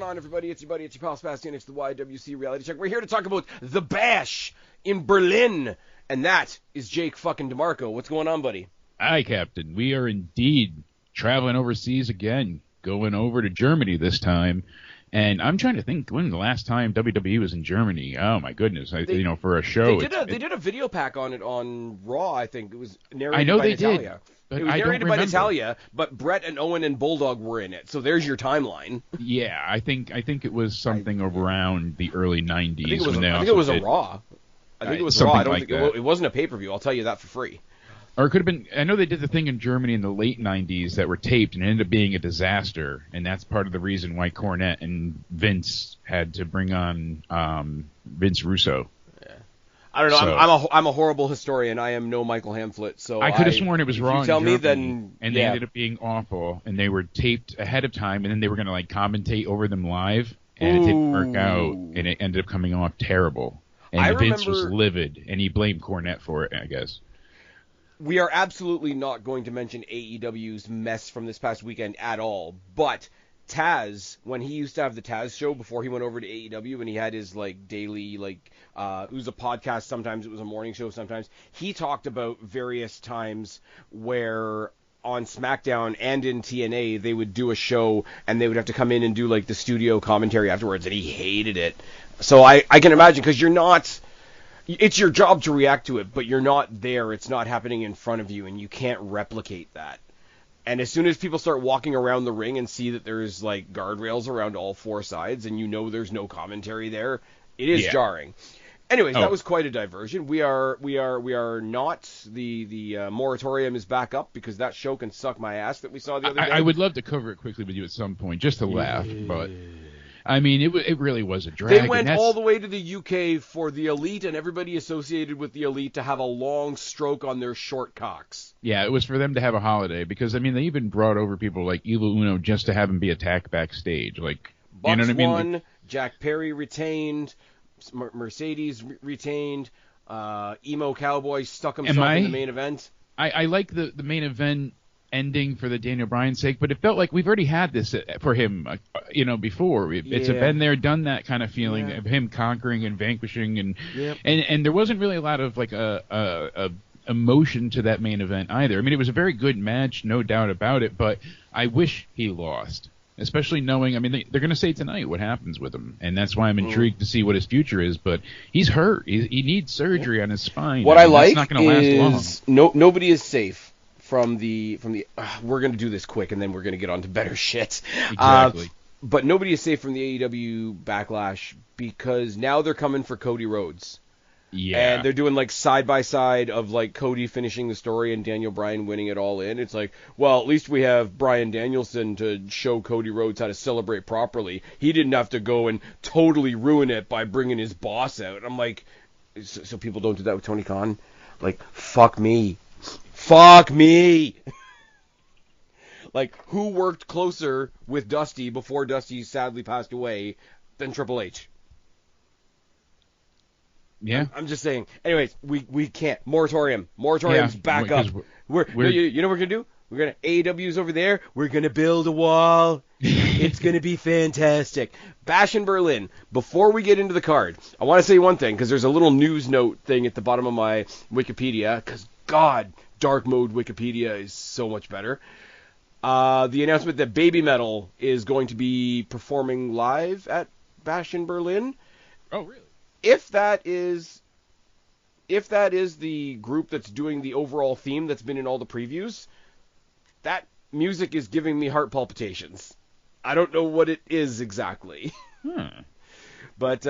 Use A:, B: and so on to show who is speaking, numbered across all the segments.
A: on, everybody? It's your buddy, it's your pal Spaz, and it's the YWC Reality Check. We're here to talk about the Bash in Berlin, and that is Jake fucking DeMARCO. What's going on, buddy?
B: Aye, Captain. We are indeed traveling overseas again, going over to Germany this time. And I'm trying to think when the last time WWE was in Germany. Oh my goodness! For a show,
A: they did a video pack on it on Raw. I think it was narrated.
B: I know
A: by
B: they
A: Natalia.
B: did. But
A: it was
B: I
A: narrated
B: don't
A: by
B: remember.
A: Natalia, but Brett and Owen and Bulldog were in it. So there's your timeline.
B: Yeah, I think it was something around the early '90s.
A: I think it was a Raw. I think it was Raw. I don't think it wasn't a pay-per-view. I'll tell you that for free.
B: Or it could have been. I know they did the thing in Germany in the late '90s that were taped and it ended up being a disaster, and that's part of the reason why Cornette and Vince had to bring on Vince Russo.
A: Yeah. I don't know. So, I'm a horrible historian. I am no Michael Hamflett, so
B: I could have sworn it was wrong.
A: You tell
B: in Germany,
A: me, then
B: and they ended up being awful, and they were taped ahead of time, and then they were going to commentate over them live, and it didn't work out, and it ended up coming off terrible. And Vince was livid, and he blamed Cornette for it, I guess.
A: We are absolutely not going to mention AEW's mess from this past weekend at all, but Taz, when he used to have the Taz show before he went over to AEW, and he had his daily it was a podcast, sometimes it was a morning show, sometimes he talked about various times where on SmackDown and in TNA they would do a show and they would have to come in and do the studio commentary afterwards, and he hated it. So I can imagine, because you're not. It's your job to react to it, but you're not there. It's not happening in front of you, and you can't replicate that. And as soon as people start walking around the ring and see that there's guardrails around all four sides, and there's no commentary there, it is jarring. Anyways, that was quite a diversion. We are not the moratorium is back up, because that show can suck my ass that we saw the other day.
B: I would love to cover it quickly with you at some point, just to laugh, but. I mean, it really was a drag.
A: They went all the way to the UK for the Elite and everybody associated with the Elite to have a long stroke on their short cocks.
B: Yeah, it was for them to have a holiday, because, they even brought over people like Evil Uno just to have him be attacked backstage.
A: Bucks
B: you know what I mean?
A: won, Jack Perry retained, Mercedes retained, Emo Cowboy stuck himself in the main event.
B: I like the main event ending for the Daniel Bryan sake, but it felt like we've already had this for him, before. It's a been there, done that kind of feeling of him conquering and vanquishing, and there wasn't really a lot of a emotion to that main event either. I mean, it was a very good match, no doubt about it, but I wish he lost, especially knowing, they're going to say tonight what happens with him, and that's why I'm intrigued to see what his future is, but he's hurt. He needs surgery on his spine.
A: What I like
B: that's not going to last long.
A: Nobody is safe from the we're going to do this quick and then we're going to get on to better shit.
B: Exactly.
A: But nobody is safe from the AEW backlash, because now they're coming for Cody Rhodes.
B: Yeah.
A: And they're doing side by side of Cody finishing the story and Daniel Bryan winning it all in. It's well, at least we have Bryan Danielson to show Cody Rhodes how to celebrate properly. He didn't have to go and totally ruin it by bringing his boss out. I'm so people don't do that with Tony Khan? Fuck me. Fuck me! Who worked closer with Dusty before Dusty sadly passed away than Triple H?
B: Yeah.
A: I'm just saying. Anyways, we can't. Moratorium's back up. You know what we're going to do? We're going to, AEW's over there. We're going to build a wall. It's going to be fantastic. Bash in Berlin. Before we get into the card, I want to say one thing, because there's a little news note thing at the bottom of my Wikipedia, because God, dark mode Wikipedia is so much better. The announcement that Baby Metal is going to be performing live at Bash in Berlin.
B: Oh, really?
A: If that is the group that's doing the overall theme that's been in all the previews, that music is giving me heart palpitations. I don't know what it is exactly. But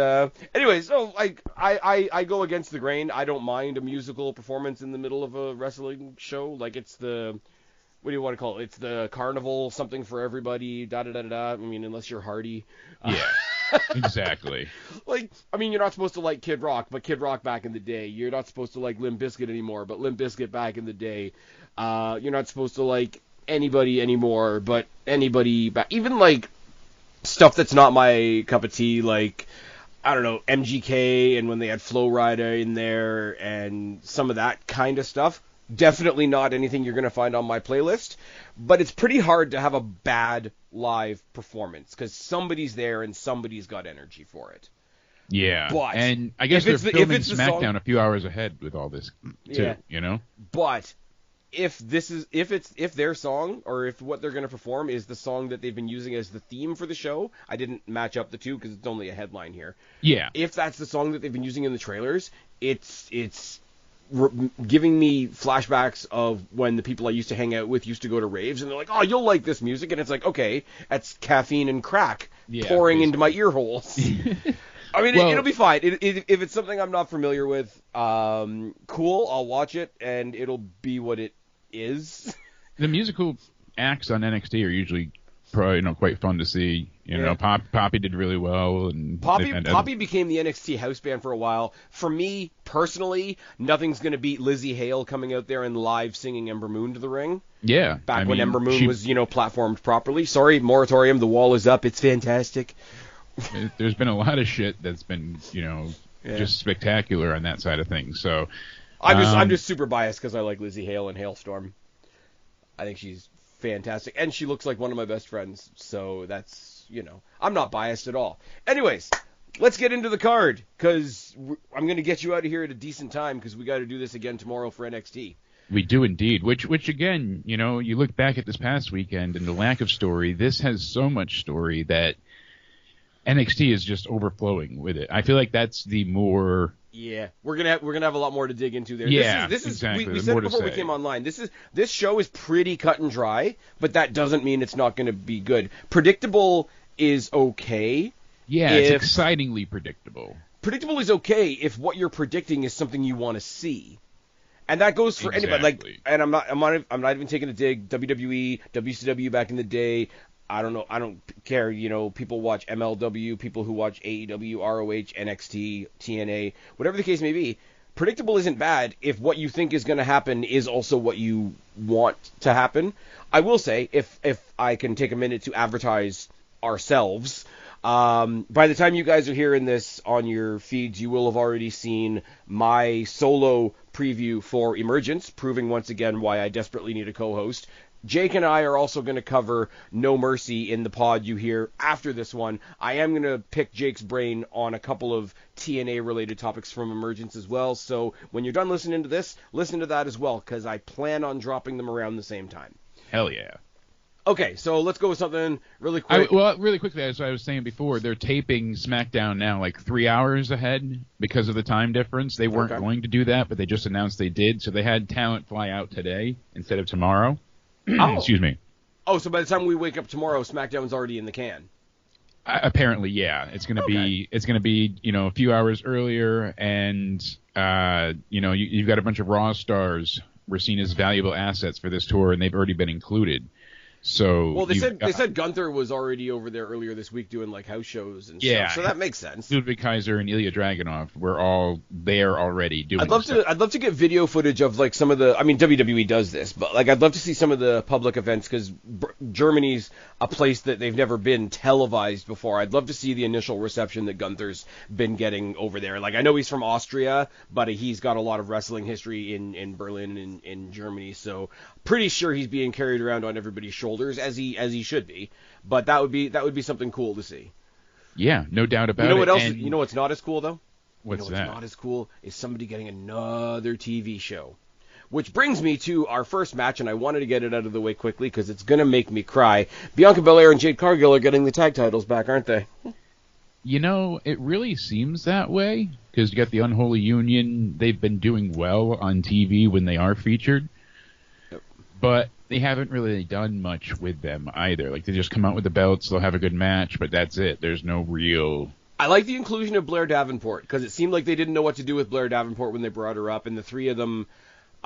A: anyway, so I go against the grain. I don't mind a musical performance in the middle of a wrestling show. It's the, what do you want to call it? It's the carnival, something for everybody, da-da-da-da-da. Unless you're Hardy.
B: Yeah, exactly.
A: You're not supposed to like Kid Rock, but Kid Rock back in the day. You're not supposed to like Limp Bizkit anymore, but Limp Bizkit back in the day. You're not supposed to like anybody anymore, but anybody back. Even stuff that's not my cup of tea, I don't know, MGK, and when they had Flow Rider in there and some of that kind of stuff, Definitely not anything you're going to find on my playlist, but it's pretty hard to have a bad live performance because somebody's there and somebody's got energy for it.
B: Yeah,
A: but
B: and I guess they're filming SmackDown a few hours ahead with all this too, you know?
A: But if their song or if what they're going to perform is the song that they've been using as the theme for the show, I didn't match up the two because it's only a headline here.
B: Yeah.
A: If that's the song that they've been using in the trailers, it's giving me flashbacks of when the people I used to hang out with used to go to raves, and they're like, "Oh, you'll like this music," and it's like, okay, that's caffeine and crack pouring into my ear holes. I mean, it'll be fine. If it's something I'm not familiar with, cool, I'll watch it, and it'll be what it is.
B: The musical acts on NXT are usually quite fun to see. You know, Poppy did really well, and
A: Poppy became the NXT house band for a while. For me personally, nothing's gonna beat Lizzie Hale coming out there and live singing Ember Moon to the ring.
B: Yeah,
A: when Ember Moon was platformed properly. Sorry, Moratorium, the wall is up. It's fantastic.
B: There's been a lot of shit that's been just spectacular on that side of things. So
A: I'm just super biased because I like Lizzie Hale and Hailstorm. I think she's fantastic, and she looks like one of my best friends, so that's, I'm not biased at all. Anyways, let's get into the card, because I'm going to get you out of here at a decent time, because we got to do this again tomorrow for NXT.
B: We do indeed, which again, you look back at this past weekend and the lack of story, this has so much story that NXT is just overflowing with it. I feel like that's the more...
A: Yeah, we're gonna have a lot more to dig into there.
B: Yeah,
A: this is
B: exactly.
A: We said it before we came online. This show is pretty cut and dry, but that doesn't mean it's not going to be good. Predictable is okay.
B: Yeah, it's excitingly predictable.
A: Predictable is okay if what you're predicting is something you want to see, and that goes for anybody. Like, and I'm not even taking a dig. WWE, WCW back in the day. I don't know. I don't care. People watch MLW, people who watch AEW, ROH, NXT, TNA, whatever the case may be. Predictable isn't bad if what you think is going to happen is also what you want to happen. I will say, if I can take a minute to advertise ourselves, by the time you guys are hearing this on your feeds, you will have already seen my solo preview for Emergence, proving once again why I desperately need a co-host. Jake and I are also going to cover No Mercy in the pod you hear after this one. I am going to pick Jake's brain on a couple of TNA-related topics from Emergence as well. So when you're done listening to this, listen to that as well, because I plan on dropping them around the same time.
B: Hell yeah.
A: Okay, so let's go with something really quick.
B: Really quickly, as I was saying before, they're taping SmackDown now like 3 hours ahead because of the time difference. They weren't going to do that, but they just announced they did. So they had talent fly out today instead of tomorrow.
A: Oh.
B: Excuse me.
A: Oh, so by the time we wake up tomorrow, SmackDown's already in the can.
B: Apparently, yeah. It's gonna be a few hours earlier, and you've got a bunch of Raw stars were seen as valuable assets for this tour, and they've already been included. So
A: they said Gunther was already over there earlier this week doing like house shows and stuff. So that makes sense.
B: Ludwig Kaiser and Ilya Dragunov were all there already doing.
A: I'd love to get video footage of like some of the. I mean, WWE does this, but like I'd love to see some of the public events because Germany's a place that they've never been televised before. I'd love to see the initial reception that Gunther's been getting over there. Like I know he's from Austria, but he's got a lot of wrestling history in Berlin and in Germany. So pretty sure he's being carried around on everybody's shoulders as he should be. But that would be something cool to see.
B: Yeah, no doubt about it.
A: You know what else? You know what's not as cool though?
B: What's
A: that? Not as cool is somebody getting another TV show. Which brings me to our first match, and I wanted to get it out of the way quickly because it's going to make me cry. Bianca Belair and Jade Cargill are getting the tag titles back, aren't they?
B: It really seems that way because you got the Unholy Union. They've been doing well on TV when they are featured. Yep. But they haven't really done much with them either. Like, they just come out with the belts, they'll have a good match, but that's it. There's no real...
A: I like the inclusion of Blair Davenport because it seemed like they didn't know what to do with Blair Davenport when they brought her up, and the three of them...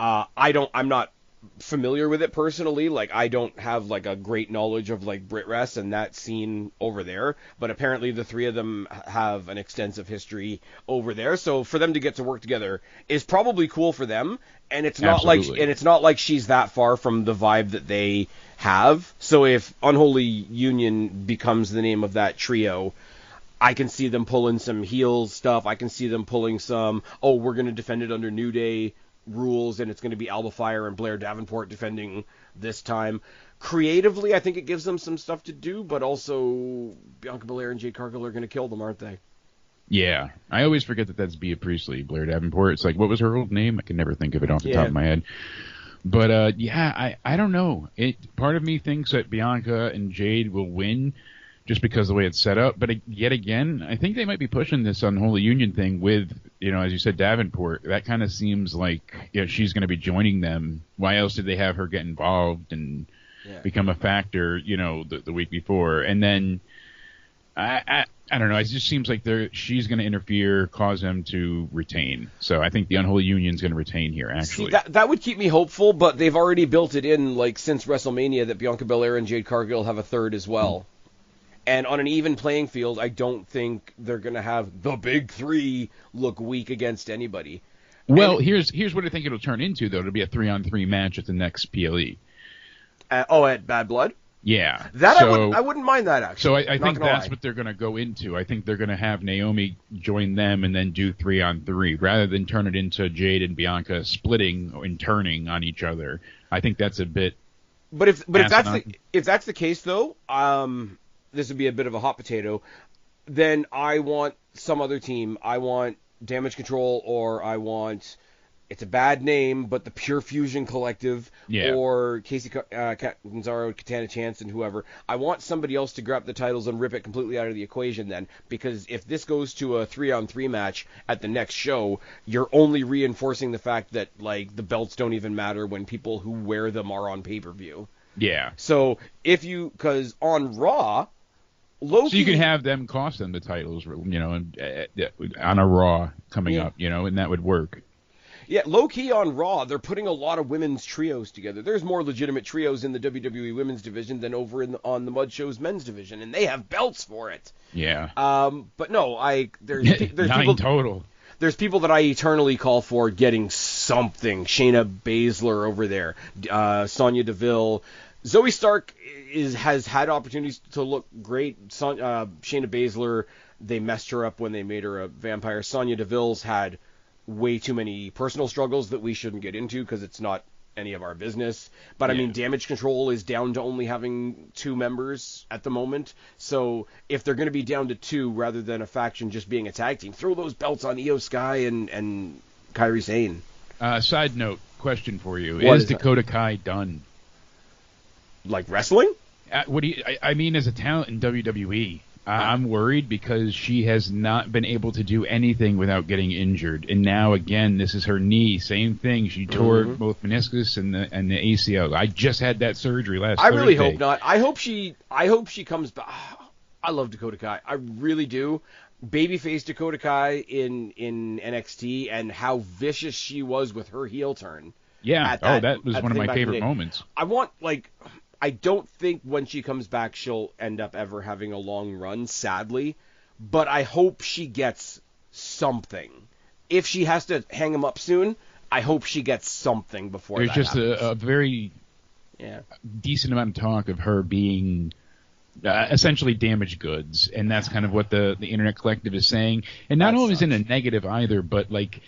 A: I'm not familiar with it personally. Like, I don't have like a great knowledge of like Brit Rest and that scene over there, but apparently the three of them have an extensive history over there. So for them to get to work together is probably cool for them. And it's not like she's that far from the vibe that they have. So if Unholy Union becomes the name of that trio, I can see them pulling some heel stuff. I can see them pulling some, we're going to defend it under New Day rules, and it's going to be Alba Fire and Blair Davenport defending this time. Creatively, I think it gives them some stuff to do, but also Bianca Belair and Jade Cargill are going to kill them, aren't they?
B: Yeah, I always forget that that's Bea Priestley, Blair Davenport. It's like, what was her old name? I can never think of it off the top of my head. But I don't know. Part of me thinks that Bianca and Jade will win just because of the way it's set up. But yet again, I think they might be pushing this Unholy Union thing with, as you said, Davenport. That kind of seems like she's going to be joining them. Why else did they have her get involved and become a factor, the week before? And then I don't know. It just seems like she's going to interfere, cause them to retain. So I think the Unholy Union's going to retain here, actually.
A: See, that would keep me hopeful, but they've already built it in, since WrestleMania, that Bianca Belair and Jade Cargill have a third as well. And on an even playing field, I don't think they're going to have the big three look weak against anybody.
B: Well, here's what I think it'll turn into, though. It'll be a 3-on-3 match at the next PLE.
A: At Bad Blood?
B: Yeah.
A: I wouldn't mind that, actually.
B: So I think that's what they're going to go into. I think they're going to have Naomi join them and then do 3-on-3 rather than turn it into Jade and Bianca splitting and turning on each other. I think that's a bit.
A: But if that's the case, though, this would be a bit of a hot potato. Then I want some other team. I want Damage Control, or I want. It's a bad name, but the Pure Fusion Collective, or Casey Catanzaro, Katana Chance, and whoever. I want somebody else to grab the titles and rip it completely out of the equation then, because if this goes to a 3-on-3 match at the next show, you're only reinforcing the fact that, the belts don't even matter when people who wear them are on pay-per-view.
B: Yeah.
A: So, because on Raw, Loki...
B: So you can have them cost them the titles, on a Raw coming up, and that would work.
A: Yeah, low-key on Raw, they're putting a lot of women's trios together. There's more legitimate trios in the WWE women's division than over on the Mud Show's men's division, and they have belts for it.
B: Yeah.
A: But no, there's
B: 9
A: people,
B: total.
A: There's people that I eternally call for getting something. Shayna Baszler over there, Sonya Deville. Zoe Stark has had opportunities to look great. Shayna Baszler, they messed her up when they made her a vampire. Sonya Deville's had way too many personal struggles that we shouldn't get into because it's not any of our business. But I mean, Damage Control is down to only having 2 members at the moment. So if they're going to be down to 2 rather than a faction just being a tag team, throw those belts on Io Sky and Kairi Sane.
B: Side note, question for you.
A: What
B: is Dakota Kai done?
A: Like wrestling?
B: What do you? I mean, as a talent in WWE. I'm worried because she has not been able to do anything without getting injured. And now, again, this is her knee. Same thing. She tore both meniscus and the ACL. I just had that surgery last Thursday.
A: I really hope not. I hope she comes back. I love Dakota Kai. I really do. Babyface Dakota Kai in NXT and how vicious she was with her heel turn.
B: Yeah. That was one of my favorite moments.
A: I don't think when she comes back she'll end up ever having a long run, sadly. But I hope she gets something. If she has to hang him up soon, I hope she gets something before that happens.
B: There's just a very decent amount of talk of her being essentially damaged goods, and that's kind of what the Internet Collective is saying. And not only is it a negative either, but it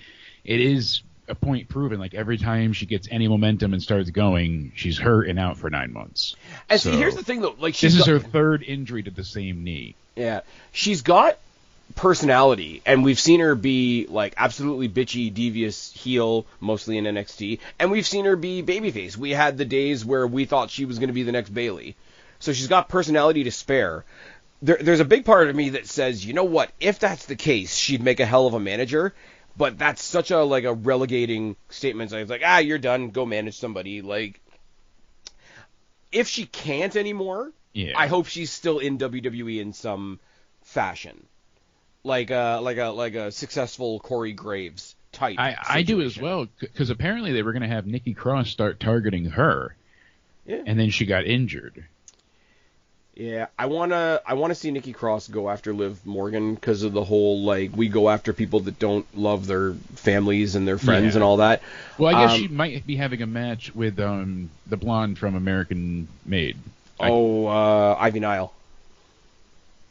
B: is a point proven. Every time she gets any momentum and starts going, she's hurt and out for 9 months.
A: And see, here's the thing though,
B: this is her 3rd injury to the same knee.
A: Yeah, she's got personality, and we've seen her be absolutely bitchy, devious heel, mostly in NXT, and we've seen her be babyface. We had the days where we thought she was going to be the next Bayley. So she's got personality to spare. There's a big part of me that says, you know what, if that's the case, she'd make a hell of a manager. But that's such a relegating statement. So it's you're done. Go manage somebody. If she can't anymore, I hope she's still in WWE in some fashion, like a successful Corey Graves type.
B: I do as well, because apparently they were going to have Nikki Cross start targeting her, and then she got injured.
A: Yeah, I wanna see Nikki Cross go after Liv Morgan because of the whole we go after people that don't love their families and their friends and all that.
B: Well, I guess she might be having a match with the blonde from American Made.
A: Ivy Nile.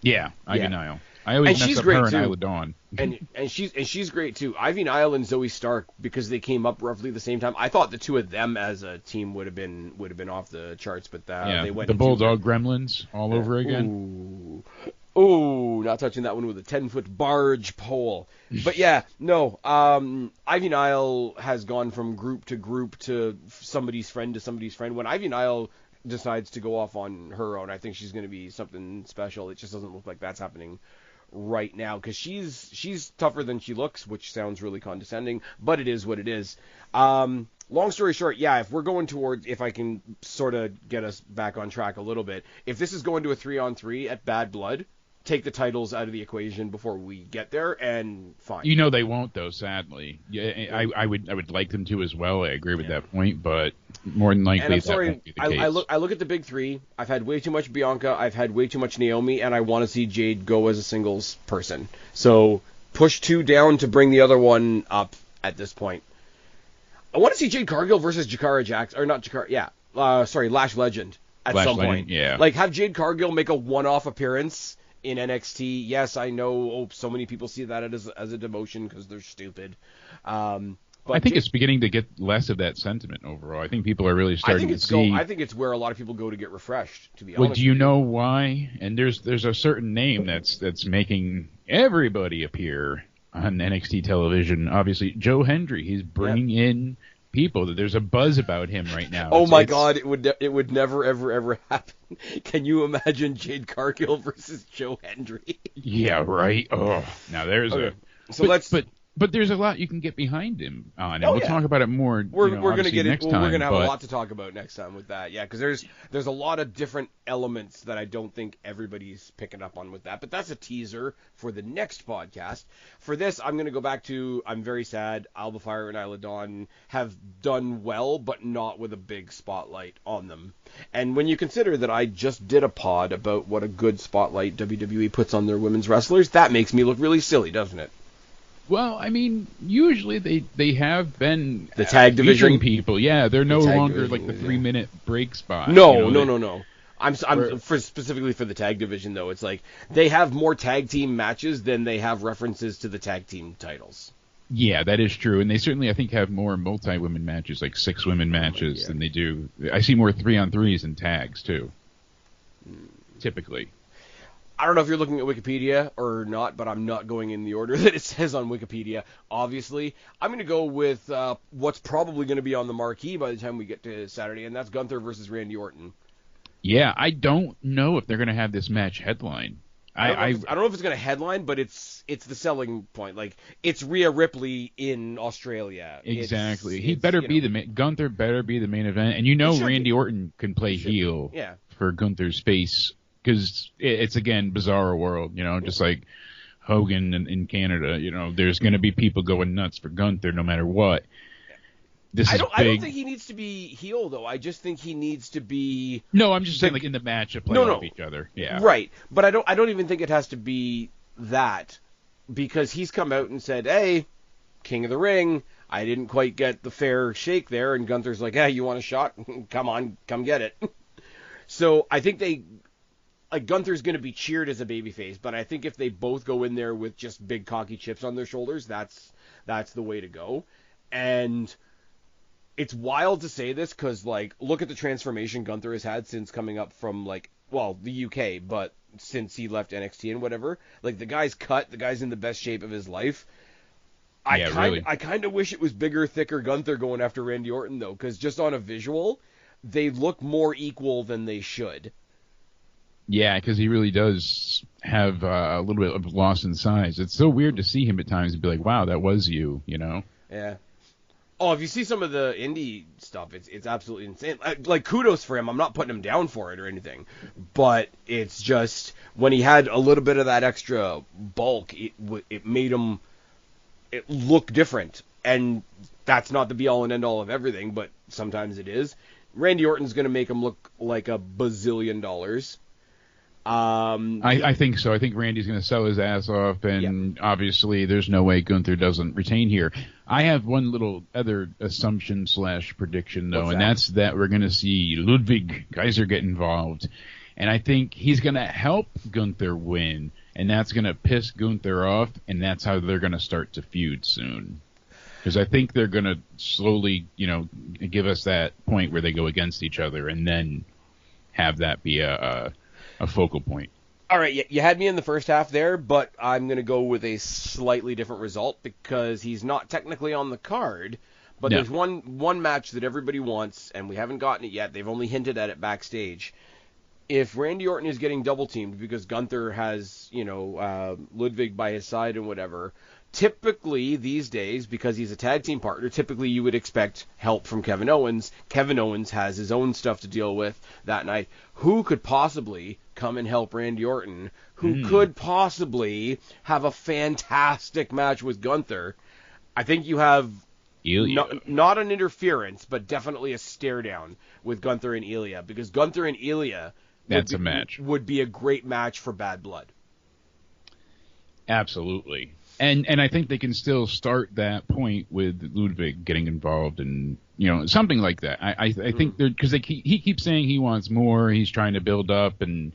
B: Yeah, Ivy Nile. I always mess
A: she's
B: up
A: great
B: her and
A: too.
B: Isla Dawn.
A: and she's great too. Ivy Nile and Zoe Stark, because they came up roughly the same time. I thought the two of them as a team would have been off the charts, but they went
B: the Bulldog Gremlins all over again.
A: Ooh, not touching that one with a 10-foot barge pole. But yeah, no. Ivy Nile has gone from group to somebody's friend to somebody's friend. When Ivy Nile decides to go off on her own, I think she's going to be something special. It just doesn't look like that's happening right now, because she's tougher than she looks, which sounds really condescending, but it is what it is. Long story short, yeah, if we're going towards, if I can sort of get us back on track a little bit, if this is going to a 3-on-3 at Bad Blood, take the titles out of the equation before we get there, and fine.
B: You know they won't, though, sadly. Yeah, I would like them to as well. I agree with that point, but more than likely that won't be the case.
A: I look at the big three. I've had way too much Bianca. I've had way too much Naomi, and I want to see Jade go as a singles person. So push 2 down to bring the other one up at this point. I want to see Jade Cargill versus Jakara Jax, or not Jakara, Lash Legend at some point.
B: Yeah.
A: Like, have Jade Cargill make a one-off appearance in NXT. Yes, I know so many people see that as a demotion because they're stupid. But
B: I think it's beginning to get less of that sentiment overall. I think people are really starting to see.
A: I think it's where a lot of people go to get refreshed, to be honest.
B: Well, do you know why? And there's a certain name that's making everybody appear on NXT television. Obviously, Joe Hendry. He's bringing in people. There's a buzz about him right now.
A: Oh my God! It would never ever happen. Can you imagine Jade Cargill versus Joe Hendry?
B: Yeah, right. Oh, now there's But there's a lot you can get behind him on, and we'll talk about it more.
A: We're going to get
B: next
A: it.
B: time,
A: we're going to have a lot to talk about next time with that. Yeah, because there's a lot of different elements that I don't think everybody's picking up on with that. But that's a teaser for the next podcast. For this, I'm going to go back to, I'm very sad. Alba Fire and Isla Dawn have done well, but not with a big spotlight on them. And when you consider that I just did a pod about what a good spotlight WWE puts on their women's wrestlers, that makes me look really silly, doesn't it?
B: Well, I mean, usually they have been
A: the tag division
B: people. Yeah, they're no longer like the 3-minute break spot.
A: No. I'm specifically for the tag division though. It's like they have more tag team matches than they have references to the tag team titles.
B: Yeah, that is true, and they certainly I think have more multi-women matches, like 6 women matches, than they do. I see more 3-on-3s and tags too. Typically.
A: I don't know if you're looking at Wikipedia or not, but I'm not going in the order that it says on Wikipedia, obviously. I'm going to go with what's probably going to be on the marquee by the time we get to Saturday, and that's Gunther versus Randy Orton.
B: Yeah, I don't know if they're going to have this match headline.
A: I don't know if it's going to headline, but it's the selling point. Like, it's Rhea Ripley in Australia.
B: Exactly. Gunther better be the main event, and Randy Orton can play heel for Gunther's face. Because it's, again, bizarre world, just like Hogan in Canada. There's going to be people going nuts for Gunther no matter what. I don't
A: think he needs to be heel, though. I just think he needs to be...
B: No, I'm just saying, like, in the match of playing off each other. Yeah.
A: Right. But I don't even think it has to be that. Because he's come out and said, hey, King of the Ring, I didn't quite get the fair shake there. And Gunther's like, hey, you want a shot? Come on, come get it. So I think Gunther's going to be cheered as a babyface, but I think if they both go in there with just big cocky chips on their shoulders, that's the way to go. And it's wild to say this because, like, look at the transformation Gunther has had since coming up from, the UK, but since he left NXT and whatever. Like, the guy's cut, the guy's in the best shape of his life. I kind of wish it was bigger, thicker Gunther going after Randy Orton, though, because just on a visual, they look more equal than they should.
B: Yeah, because he really does have a little bit of loss in size. It's so weird to see him at times and be like, wow, that was you,
A: Yeah. Oh, if you see some of the indie stuff, it's absolutely insane. Like, kudos for him. I'm not putting him down for it or anything. But it's just, when he had a little bit of that extra bulk, it made him look different. And that's not the be-all and end-all of everything, but sometimes it is. Randy Orton's going to make him look like $1 bazillion.
B: I think so. I think Randy's going to sell his ass off, and obviously there's no way Gunther doesn't retain here. I have one little other assumption / prediction, though, and that's that we're going to see Ludwig Kaiser get involved. And I think he's going to help Gunther win, and that's going to piss Gunther off, and that's how they're going to start to feud soon. Because I think they're going to slowly, give us that point where they go against each other, and then have that be a focal point.
A: All right, you had me in the first half there, but I'm going to go with a slightly different result because he's not technically on the card, but there's one match that everybody wants, and we haven't gotten it yet. They've only hinted at it backstage. If Randy Orton is getting double-teamed because Gunther has, Ludwig by his side and whatever, typically these days, because he's a tag team partner, typically you would expect help from Kevin Owens. Kevin Owens has his own stuff to deal with that night. Who could possibly come and help Randy Orton? Who could possibly have a fantastic match with Gunther? I think you have not an interference, but definitely a stare down with Gunther and Ilya, because Gunther and Ilya would be a great match for Bad Blood.
B: Absolutely. And I think they can still start that point with Ludwig getting involved and, something like that. I think because he keeps saying he wants more, he's trying to build up, and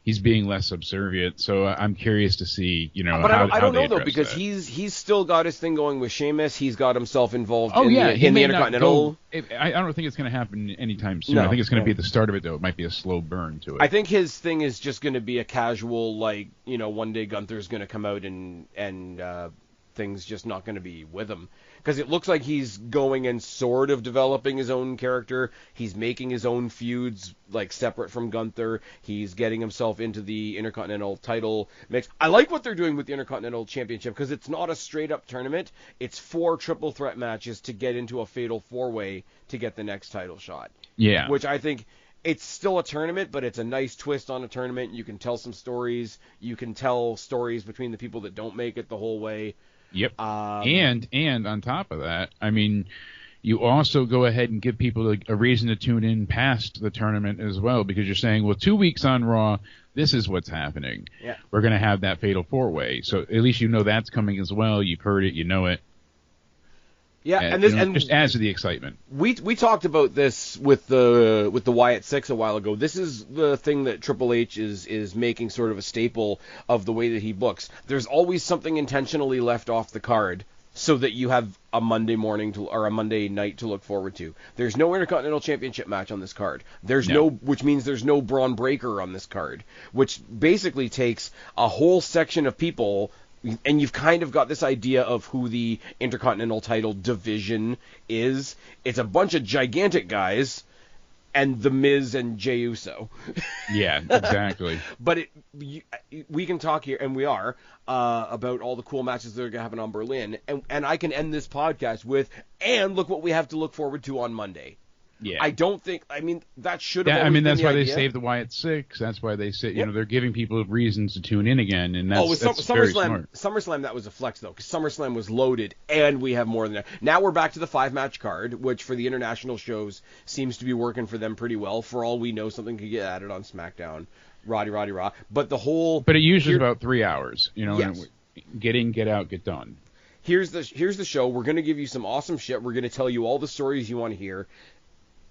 B: he's being less subservient. So I'm curious to see,
A: but I don't know though, because he's still got his thing going with Sheamus. He's got himself involved in the Intercontinental.
B: I don't think it's going to happen anytime soon. I think it's going to be the start of it, though. It might be a slow burn to it.
A: I think his thing is just going to be a casual, one day Gunther's going to come out and things just not going to be with him. Because it looks like he's going and sort of developing his own character. He's making his own feuds, separate from Gunther. He's getting himself into the Intercontinental title mix. I like what they're doing with the Intercontinental Championship, because it's not a straight-up tournament. It's 4 triple threat matches to get into a fatal 4-way to get the next title shot.
B: Yeah.
A: Which I think... It's still a tournament, but it's a nice twist on a tournament. You can tell some stories. You can tell stories between the people that don't make it the whole way.
B: Yep. And on top of that, I mean, you also go ahead and give people a reason to tune in past the tournament as well, because you're saying, well, 2 weeks on Raw, this is what's happening.
A: Yeah.
B: We're going to have that fatal 4-way. So at least that's coming as well. You've heard it. You know it.
A: Yeah, and this
B: just adds to the excitement.
A: We talked about this with the Wyatt Six a while ago. This is the thing that Triple H is making sort of a staple of the way that he books. There's always something intentionally left off the card so that you have a Monday morning or a Monday night to look forward to. There's no Intercontinental Championship match on this card. Which means there's no Braun Breaker on this card, which basically takes a whole section of people. And you've kind of got this idea of who the Intercontinental title division is. It's a bunch of gigantic guys and The Miz and Jey Uso.
B: Yeah, exactly.
A: But we can talk here, and we are, about all the cool matches that are going to happen on Berlin. And I can end this podcast with, and look what we have to look forward to on Monday.
B: Yeah.
A: That should have been
B: that's
A: the
B: why
A: idea.
B: they saved the Wyatt Six. That's why they say, they're giving people reasons to tune in again, and that's very smart.
A: SummerSlam, that was a flex, though, because SummerSlam was loaded, and we have more than that. Now we're back to the 5-match card, which for the international shows seems to be working for them pretty well. For all we know, something could get added on SmackDown. Roddy Raw. But it usually is about 3 hours, Yes.
B: Get in, get out, get done.
A: Here's the show. We're going to give you some awesome shit. We're going to tell you all the stories you want to hear.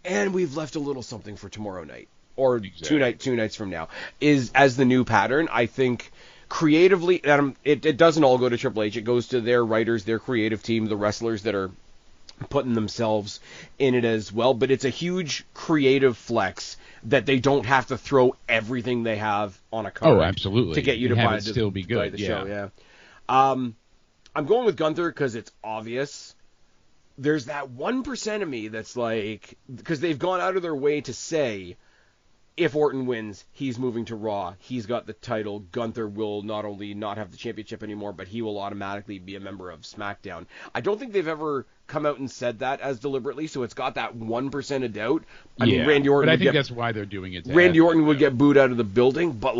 A: And we've left a little something for tomorrow night, or
B: exactly.
A: two nights from now, is as the new pattern. I think creatively, it doesn't all go to Triple H. It goes to their writers, their creative team, the wrestlers that are putting themselves in it as well. But it's a huge creative flex that they don't have to throw everything they have on a card.
B: Oh, absolutely.
A: To get you to
B: have
A: buy
B: it still be good.
A: The show. Yeah. I'm going with Gunther because it's obvious. There's that 1% of me that's because they've gone out of their way to say, if Orton wins, he's moving to Raw. He's got the title. Gunther will not only not have the championship anymore, but he will automatically be a member of SmackDown. I don't think they've ever come out and said that as deliberately, so it's got that 1% of doubt. I mean, Randy Orton.
B: But I think that's why they're doing it.
A: Randy Orton would get booed out of the building, but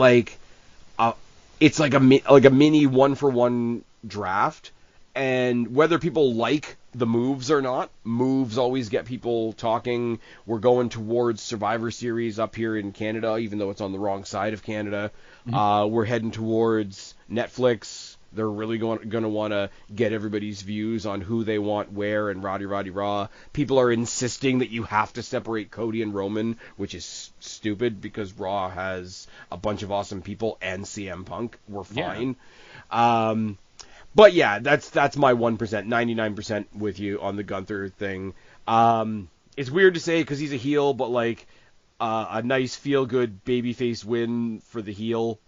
A: it's like a mini 1-for-1 draft. And whether people like the moves or not, moves always get people talking. We're going towards Survivor Series up here in Canada, even though it's on the wrong side of Canada. Mm-hmm. We're heading towards Netflix. They're really going to want to get everybody's views on who they want where and Roddy Raw. People are insisting that you have to separate Cody and Roman, which is stupid because Raw has a bunch of awesome people and CM Punk. We're fine. Yeah. But yeah, that's my 1%, 99% with you on the Gunther thing. It's weird to say because he's a heel, but like a nice feel-good babyface win for the heel.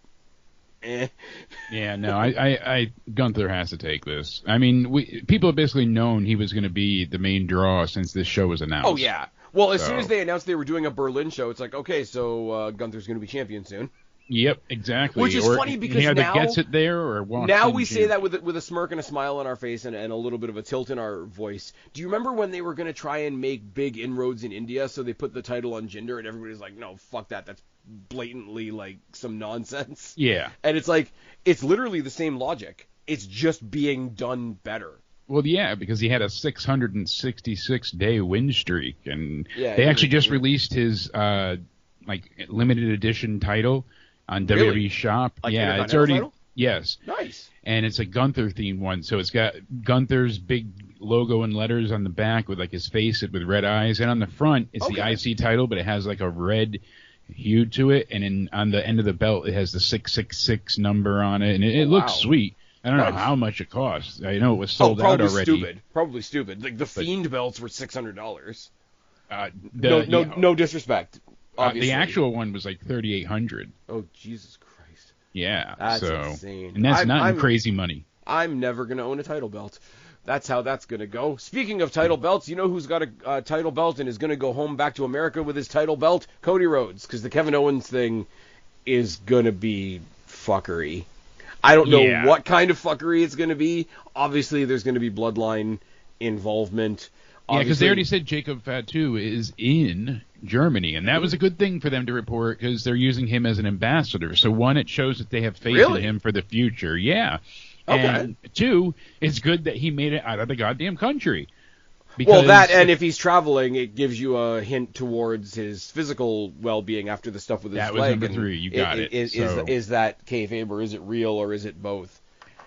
B: Yeah, no, I Gunther has to take this. I mean, people have basically known he was going to be the main draw since this show was announced.
A: Oh yeah. Well, as soon as they announced they were doing a Berlin show, it's like, okay, so Gunther's going to be champion soon.
B: Yep, exactly.
A: Which is funny because
B: he either
A: now
B: gets it there or walks
A: now we say that with a smirk and a smile on our face and a little bit of a tilt in our voice. Do you remember when they were going to try and make big inroads in India, so they put the title on Jinder and everybody's like, no, fuck that. That's blatantly like some nonsense.
B: Yeah.
A: And it's like, it's literally the same logic. It's just being done better.
B: Well, yeah, because he had a 666-day win streak, and they actually just released his limited edition title on WWE Shop.
A: Like
B: it's already
A: title?
B: Yes.
A: Nice.
B: And it's a Gunther themed one, so it's got Gunther's big logo and letters on the back with like his face with red eyes, and on the front it's the IC title, but it has like a red hue to it, and on the end of the belt it has the 666 number on it, and it looks sweet. I don't know how much it costs. I know it was sold out already.
A: Probably stupid. Like the Fiend belts were $600. No disrespect.
B: The actual one was like $3,800.
A: Oh, Jesus Christ.
B: Yeah.
A: That's insane.
B: And that's not crazy money.
A: I'm never going to own a title belt. That's how that's going to go. Speaking of title belts, you know who's got a title belt and is going to go home back to America with his title belt? Cody Rhodes, because the Kevin Owens thing is going to be fuckery. I don't know what kind of fuckery it's going to be. Obviously, there's going to be bloodline involvement.
B: Yeah, because they already said Jacob Fatu is in Germany, and that was a good thing for them to report because they're using him as an ambassador. So, one, it shows that they have faith in him for the future. Yeah. Okay. And two, it's good that he made it out of the goddamn country.
A: Because and if he's traveling, it gives you a hint towards his physical well-being after the stuff with his leg.
B: That was number 3. You got it.
A: Is that kayfabe or is it real or is it both?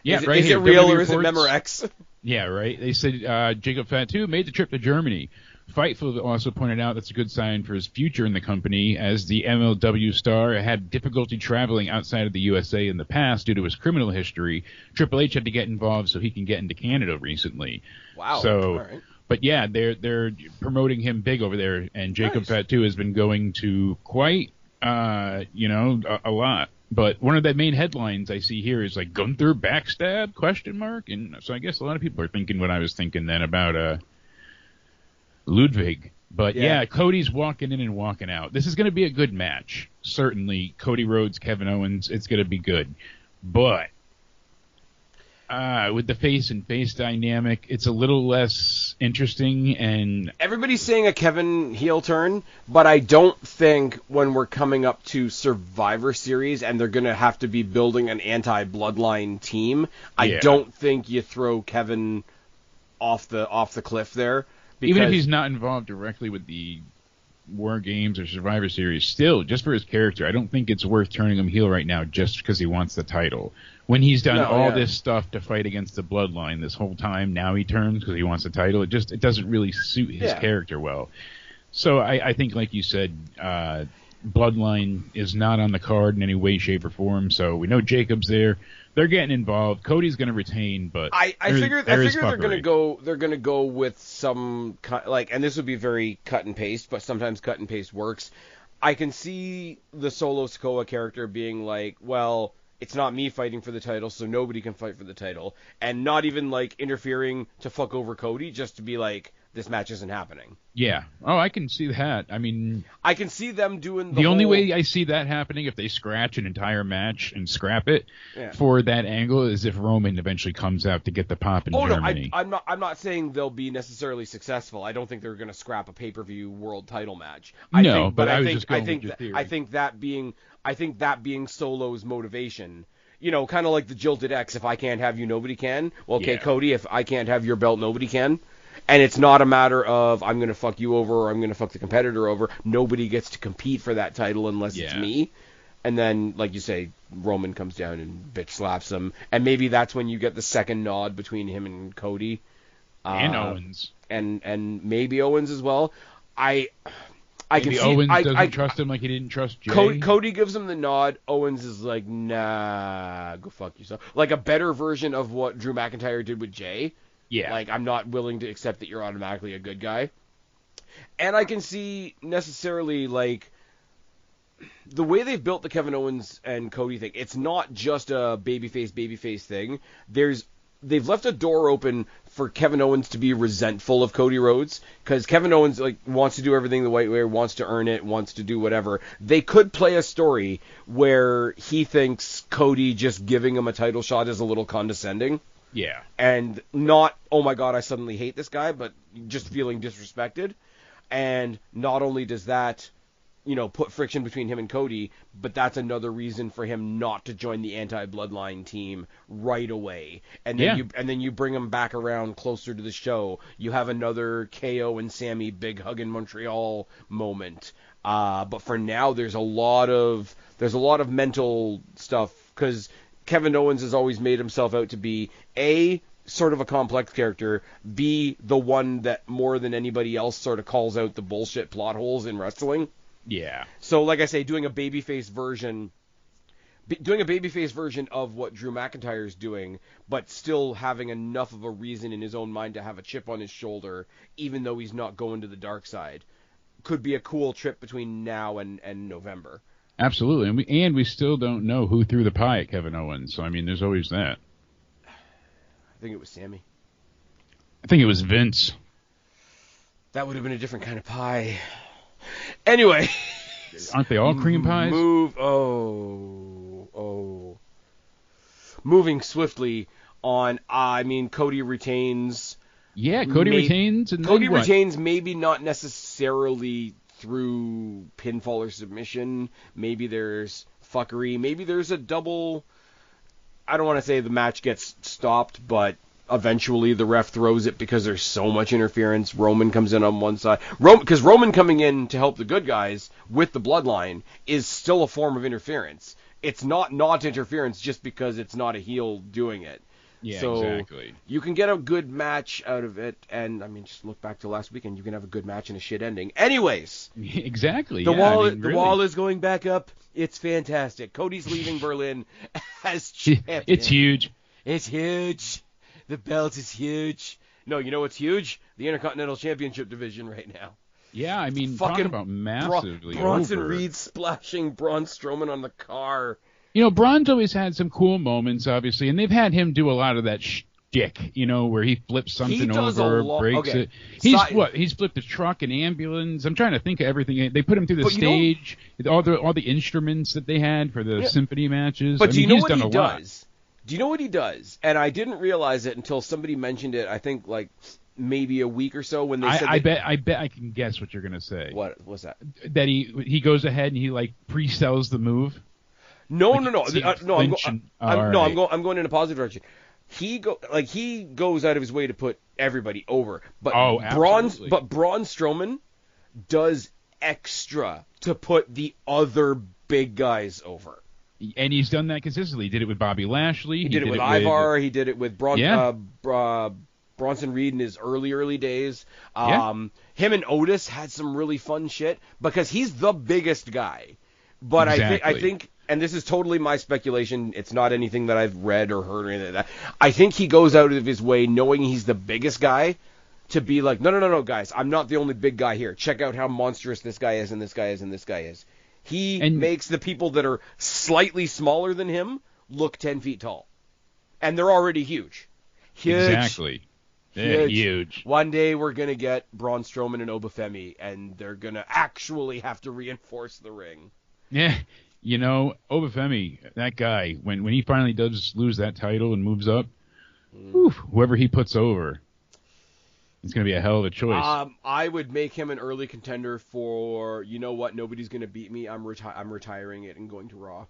B: Yeah,
A: is it real or is it Memorex?
B: Yeah, right. They said Jacob Fatu made the trip to Germany. Fightful also pointed out that's a good sign for his future in the company, as the MLW star had difficulty traveling outside of the USA in the past due to his criminal history. Triple H had to get involved so he can get into Canada recently.
A: Wow.
B: So,
A: all right.
B: But yeah, they're promoting him big over there, and Jacob Fatu has been going to quite, a lot. But one of the main headlines I see here is like Gunther backstab ? And so I guess a lot of people are thinking what I was thinking then about Ludwig. But yeah, Cody's walking in and walking out. This is going to be a good match. Certainly, Cody Rhodes, Kevin Owens, it's going to be good. But with the face and face dynamic, it's a little less interesting. And
A: everybody's saying a Kevin heel turn, but I don't think when we're coming up to Survivor Series and they're going to have to be building an anti-bloodline team, I don't think you throw Kevin off the cliff there.
B: Even if he's not involved directly with the War Games or Survivor Series, still, just for his character, I don't think it's worth turning him heel right now just because he wants the title. When he's done this stuff to fight against the bloodline this whole time, now he turns because he wants the title. It doesn't really suit his character well. So I think, like you said, bloodline is not on the card in any way, shape, or form. So we know Jacob's there. They're getting involved. Cody's going to retain, but
A: I figure they're going to go with some and this would be very cut and paste, but sometimes cut and paste works. I can see the Solo Sikoa character being like, well, it's not me fighting for the title, so nobody can fight for the title, and not even like interfering to fuck over Cody, just to be like, this match isn't happening.
B: Yeah. Oh, I can see that. I mean,
A: I can see them doing
B: the only way I see that happening if they scratch an entire match and scrap it for that angle is if Roman eventually comes out to get the pop in Germany.
A: No, I'm not saying they'll be necessarily successful. I don't think they're going to scrap a pay-per-view world title match. I think that being Solo's motivation. Kind of like the Jilted X. If I can't have you, nobody can. Well, okay, Cody, if I can't have your belt, nobody can. And it's not a matter of I'm going to fuck you over or I'm going to fuck the competitor over. Nobody gets to compete for that title unless it's me. And then, like you say, Roman comes down and bitch slaps him. And maybe that's when you get the second nod between him and Cody.
B: And Owens.
A: And maybe Owens as well. I
B: Maybe
A: can see
B: Owens doesn't
A: I
B: trust him like he didn't trust Jay.
A: Cody gives him the nod. Owens is like, nah, go fuck yourself. Like a better version of what Drew McIntyre did with Jay.
B: Yeah.
A: Like, I'm not willing to accept that you're automatically a good guy. And I can see necessarily, like, the way they've built the Kevin Owens and Cody thing, it's not just a babyface thing. They've left a door open for Kevin Owens to be resentful of Cody Rhodes, because Kevin Owens wants to do everything the right way, wants to earn it, wants to do whatever. They could play a story where he thinks Cody just giving him a title shot is a little condescending.
B: Yeah.
A: And not, oh my god, I suddenly hate this guy, but just feeling disrespected. And not only does that, put friction between him and Cody, but that's another reason for him not to join the anti-bloodline team right away. And then you bring him back around closer to the show. You have another KO and Sammy big hug in Montreal moment. But for now, there's a lot of mental stuff, because Kevin Owens has always made himself out to be A, sort of a complex character, B, the one that more than anybody else sort of calls out the bullshit plot holes in wrestling.
B: Yeah.
A: So, like I say, doing a babyface version of what Drew McIntyre is doing, but still having enough of a reason in his own mind to have a chip on his shoulder, even though he's not going to the dark side, could be a cool trip between now and November.
B: Absolutely, and we still don't know who threw the pie at Kevin Owens, so, I mean, there's always that.
A: I think it was Sammy.
B: I think it was Vince.
A: That would have been a different kind of pie. Anyway.
B: Aren't they all cream pies?
A: Moving swiftly on, Cody retains.
B: Yeah, Cody retains. And
A: Cody
B: then what?
A: retains, maybe not necessarily through pinfall or submission. Maybe there's fuckery. Maybe there's a double. I don't want to say the match gets stopped, but eventually the ref throws it because there's so much interference. Roman comes in on one side. Because Roman coming in to help the good guys with the bloodline is still a form of interference. It's not interference just because it's not a heel doing it.
B: Yeah,
A: so
B: exactly.
A: You can get a good match out of it, and just look back to last weekend. You can have a good match and a shit ending. Anyways,
B: exactly.
A: The wall is going back up. It's fantastic. Cody's leaving Berlin as champion.
B: It's huge.
A: It's huge. The belt is huge. No, you know what's huge? The Intercontinental Championship division right now.
B: Yeah, talking about massively
A: Bronson
B: over.
A: Reed splashing Braun Strowman on the car.
B: Braun's always had some cool moments, obviously, and they've had him do a lot of that shtick, where he flips something over, breaks it. He's flipped a truck, an ambulance. I'm trying to think of everything. They put him through the stage, all the instruments that they had for the symphony matches.
A: But do you know
B: he's
A: what
B: done
A: he
B: a
A: does?
B: lot.
A: Do you know what he does? And I didn't realize it until somebody mentioned it, I think, maybe a week or so when they said
B: I bet I can guess what you're going to say.
A: What's that?
B: That he goes ahead and he pre-sells the move?
A: No. I'm going in a positive direction. He goes out of his way to put everybody over. But Braun Strowman does extra to put the other big guys over.
B: And he's done that consistently. He did it with Bobby Lashley.
A: He did it with Ivar. He did it with Bronson Reed in his early days. Him and Otis had some really fun shit because he's the biggest guy. But
B: exactly.
A: I think, and this is totally my speculation, it's not anything that I've read or heard or anything like that. I think he goes out of his way knowing he's the biggest guy to be like, no, guys, I'm not the only big guy here. Check out how monstrous this guy is and this guy is and this guy is. He makes the people that are slightly smaller than him look 10 feet tall. And they're already huge.
B: Exactly. Huge.
A: One day we're going to get Braun Strowman and Obafemi, and they're going to actually have to reinforce the ring.
B: Yeah. Obafemi, that guy, when he finally does lose that title and moves up, whoever he puts over, it's going to be a hell of a choice.
A: I would make him an early contender for, you know what, nobody's going to beat me. I'm retiring it and going to Raw.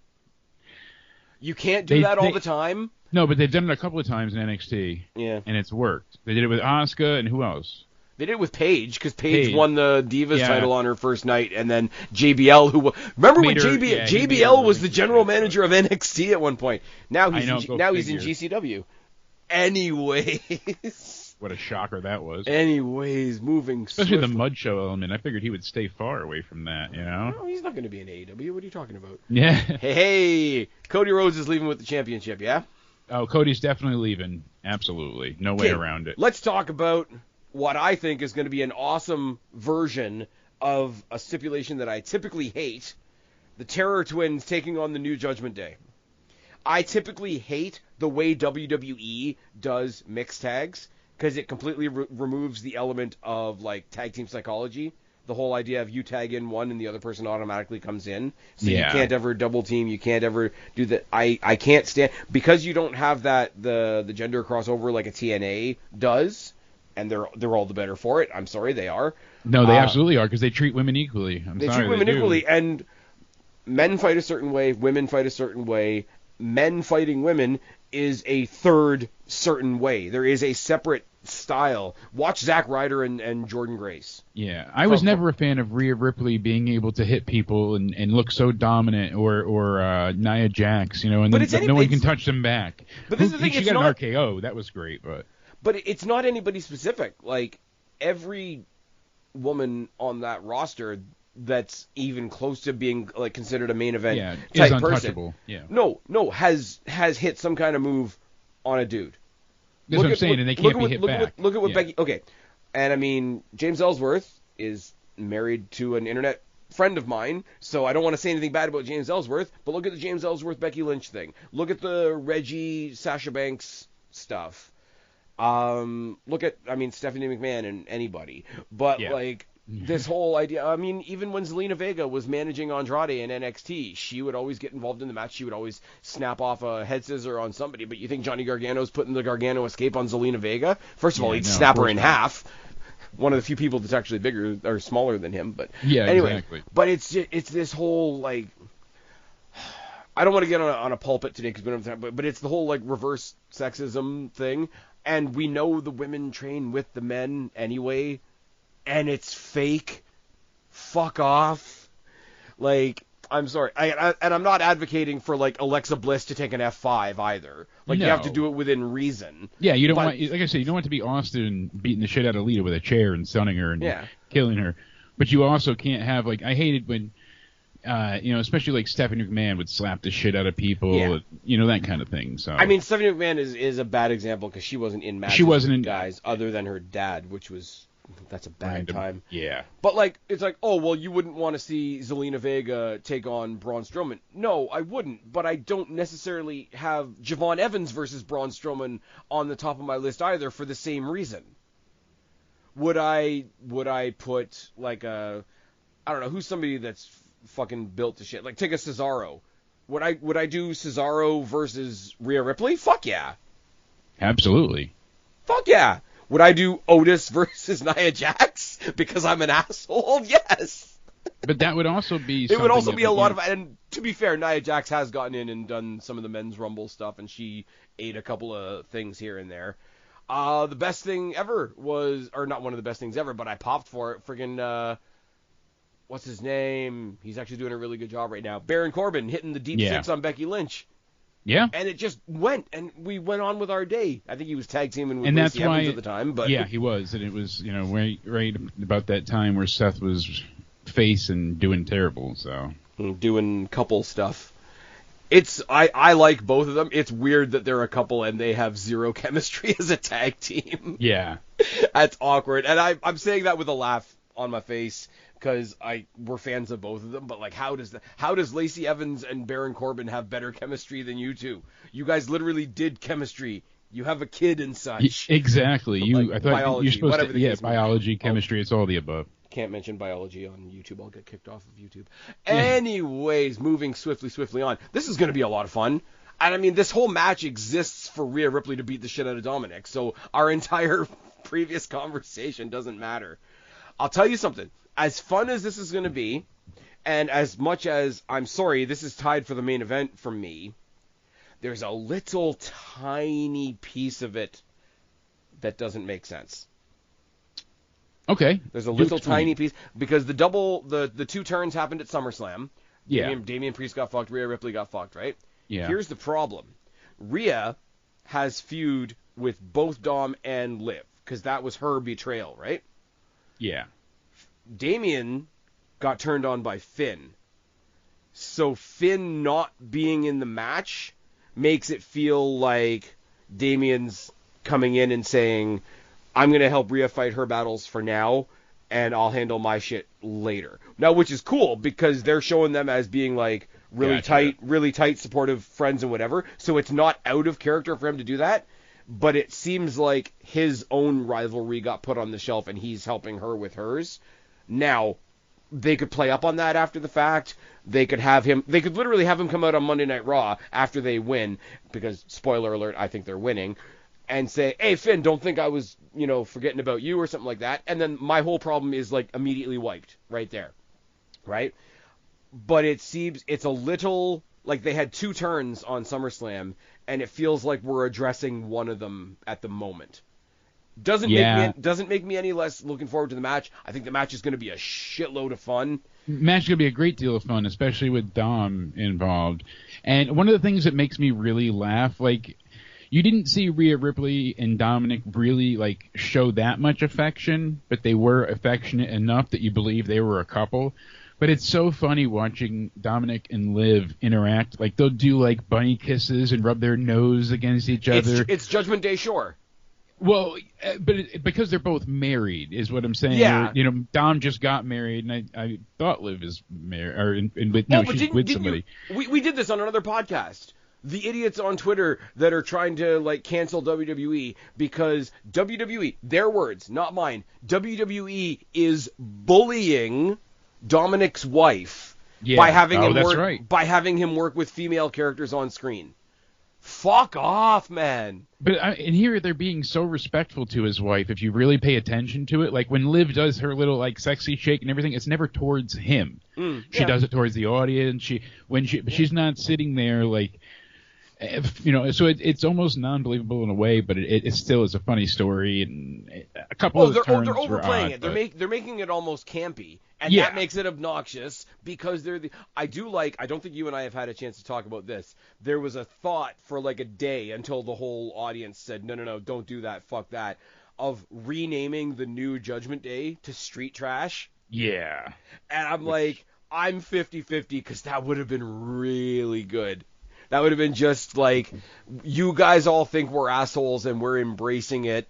A: You can't do that all the time.
B: No, but they've done it a couple of times in NXT.
A: Yeah.
B: And it's worked. They did it with Asuka and who else?
A: They did it with Paige, because Paige won the Divas title on her first night, and then JBL, remember when JBL was the general manager of NXT at one point? Now he's in GCW. Anyways.
B: What a shocker that was.
A: Anyways, moving
B: especially swiftly. The Mud Show element. I figured he would stay far away from that, you know?
A: No, he's not going to be in AEW. What are you talking about?
B: Yeah.
A: Hey, Cody Rhodes is leaving with the championship, yeah?
B: Oh, Cody's definitely leaving. Absolutely. No way around it.
A: Let's talk about what I think is going to be an awesome version of a stipulation that I typically hate. The Terror Twins taking on the New Judgment Day. I typically hate the way WWE does mixed tags, because it completely removes the element of, like, tag team psychology. The whole idea of you tag in one and the other person automatically comes in. So you can't ever double team. You can't ever do that. I can't stand, because you don't have that, the gender crossover like a TNA does, and they're all the better for it. I'm sorry, they are.
B: No, they absolutely are, because they treat women equally.
A: They treat women equally, and men fight a certain way, women fight a certain way. Men fighting women is a third certain way. There is a separate style. Watch Zack Ryder and Jordan Grace.
B: Yeah, I was never a fan of Rhea Ripley being able to hit people and look so dominant, or Nia Jax, you know, and no one can touch them back.
A: But this is the thing,
B: she got an RKO. That was great,
A: but it's not anybody specific. Like, every woman on that roster that's even close to being, like, considered a main event type
B: is untouchable.
A: Person. No, has hit some kind of move on a dude.
B: That's what I'm saying, and they can't be hit back.
A: Look at what Becky... Okay, and I mean, James Ellsworth is married to an internet friend of mine, so I don't want to say anything bad about James Ellsworth, but look at the James Ellsworth-Becky Lynch thing. Look at the Reggie-Sasha Banks stuff. Look at, I mean, Stephanie McMahon and anybody. But, like... This whole idea, I mean, even when Zelina Vega was managing Andrade in NXT, she would always get involved in the match. She would always snap off a head scissor on somebody. But you think Johnny Gargano's putting the Gargano escape on Zelina Vega? First of all, he'd snap her in half. One of the few people that's actually bigger or smaller than him. But anyway,
B: exactly.
A: But it's this whole, like, I don't want to get on a pulpit today because we don't have time, but it's the whole, like, reverse sexism thing. And we know the women train with the men anyway. And it's fake. Fuck off. Like, I'm sorry. And I'm not advocating for, like, Alexa Bliss to take an F5 either. Like, you have to do it within reason.
B: Yeah, you don't want, like I said, you don't want to be Austin beating the shit out of Lita with a chair and stunning her and killing her. But you also can't have, like, I hated when, especially, like, Stephanie McMahon would slap the shit out of people, that kind of thing. So
A: I mean, Stephanie McMahon is a bad example because she wasn't in matches with guys other than her dad, which was... That's a bad time.
B: Yeah.
A: But, like, it's like, oh, well, you wouldn't want to see Zelina Vega take on Braun Strowman. No, I wouldn't. But I don't necessarily have Javon Evans versus Braun Strowman on the top of my list either for the same reason. Would I put, like, I don't know, who's somebody that's fucking built to shit? Like, take a Cesaro. Would I do Cesaro versus Rhea Ripley? Fuck yeah.
B: Absolutely.
A: Fuck yeah. Would I do Otis versus Nia Jax because I'm an asshole? Yes.
B: But that would also be
A: it would also be a lot of, and to be fair, Nia Jax has gotten in and done some of the men's Rumble stuff, and she ate a couple of things here and there. The best thing ever was, or not one of the best things ever, but I popped for it. Friggin', what's his name? He's actually doing a really good job right now. Baron Corbin hitting the deep six on Becky Lynch.
B: Yeah.
A: And it just went, and we went on with our day. I think he was tag teaming with Lacey Evans at the time. But
B: yeah, he was. And it was, right about that time where Seth was face and doing terrible, so.
A: Doing couple stuff. I like both of them. It's weird that they're a couple and they have zero chemistry as a tag team.
B: Yeah.
A: That's awkward. And I'm saying that with a laugh on my face. Because we're fans of both of them, but like, how does Lacey Evans and Baron Corbin have better chemistry than you two? You guys literally did chemistry. You have a kid and such.
B: Exactly. I thought
A: biology,
B: you're supposed to. Biology, chemistry. It's all the above.
A: Can't mention biology on YouTube. I'll get kicked off of YouTube. Anyways, moving swiftly on. This is going to be a lot of fun. And I mean, this whole match exists for Rhea Ripley to beat the shit out of Dominic. So our entire previous conversation doesn't matter. I'll tell you something. As fun as this is going to be, and as much as, I'm sorry, this is tied for the main event for me, there's a little tiny piece of it that doesn't make sense.
B: Okay.
A: There's a little tiny piece because the two turns happened at SummerSlam.
B: Yeah.
A: Damian Priest got fucked. Rhea Ripley got fucked, right?
B: Yeah.
A: Here's the problem. Rhea has feud with both Dom and Liv because that was her betrayal, right?
B: Yeah.
A: Damian got turned on by Finn. So Finn not being in the match makes it feel like Damian's coming in and saying, I'm going to help Rhea fight her battles for now, and I'll handle my shit later. Now, which is cool, because they're showing them as being, like, really tight, supportive friends and whatever, so it's not out of character for him to do that, but it seems like his own rivalry got put on the shelf, and he's helping her with hers. Now, they could play up on that after the fact. They could literally have him come out on Monday Night Raw after they win, because, spoiler alert, I think they're winning, and say, hey, Finn, don't think I was, forgetting about you or something like that. And then my whole problem is, like, immediately wiped right there, right? But it seems it's a little, like they had two turns on SummerSlam, and it feels like we're addressing one of them at the moment. Doesn't make me any less looking forward to the match. I think the match is going to be a shitload of fun.
B: Match is going to be a great deal of fun, especially with Dom involved. And one of the things that makes me really laugh, like, you didn't see Rhea Ripley and Dominic really, like, show that much affection, but they were affectionate enough that you believe they were a couple. But it's so funny watching Dominic and Liv interact. Like, they'll do, like, bunny kisses and rub their nose against each other.
A: It's Judgment Day Shore.
B: Well, because they're both married is what I'm saying.
A: Yeah.
B: Dom just got married, and I thought Liv is married. She's with somebody.
A: We did this on another podcast. The idiots on Twitter that are trying to, like, cancel WWE because WWE, their words, not mine, WWE is bullying Dominic's wife by having him work with female characters on screen. Fuck off, man.
B: But in here, they're being so respectful to his wife. If you really pay attention to it, like when Liv does her little like sexy shake and everything, it's never towards him. She does it towards the audience. She's not sitting there like, So it's almost non-believable in a way, but it still is a funny story. And a couple of turns
A: they're overplaying
B: it.
A: They're making it almost campy. And that makes it obnoxious because I don't think you and I have had a chance to talk about this. There was a thought for like a day until the whole audience said, no, don't do that, fuck that, of renaming the new Judgment Day to Street Trash.
B: Yeah.
A: And I'm like, I'm 50-50 because that would have been really good. That would have been just like, you guys all think we're assholes and we're embracing it.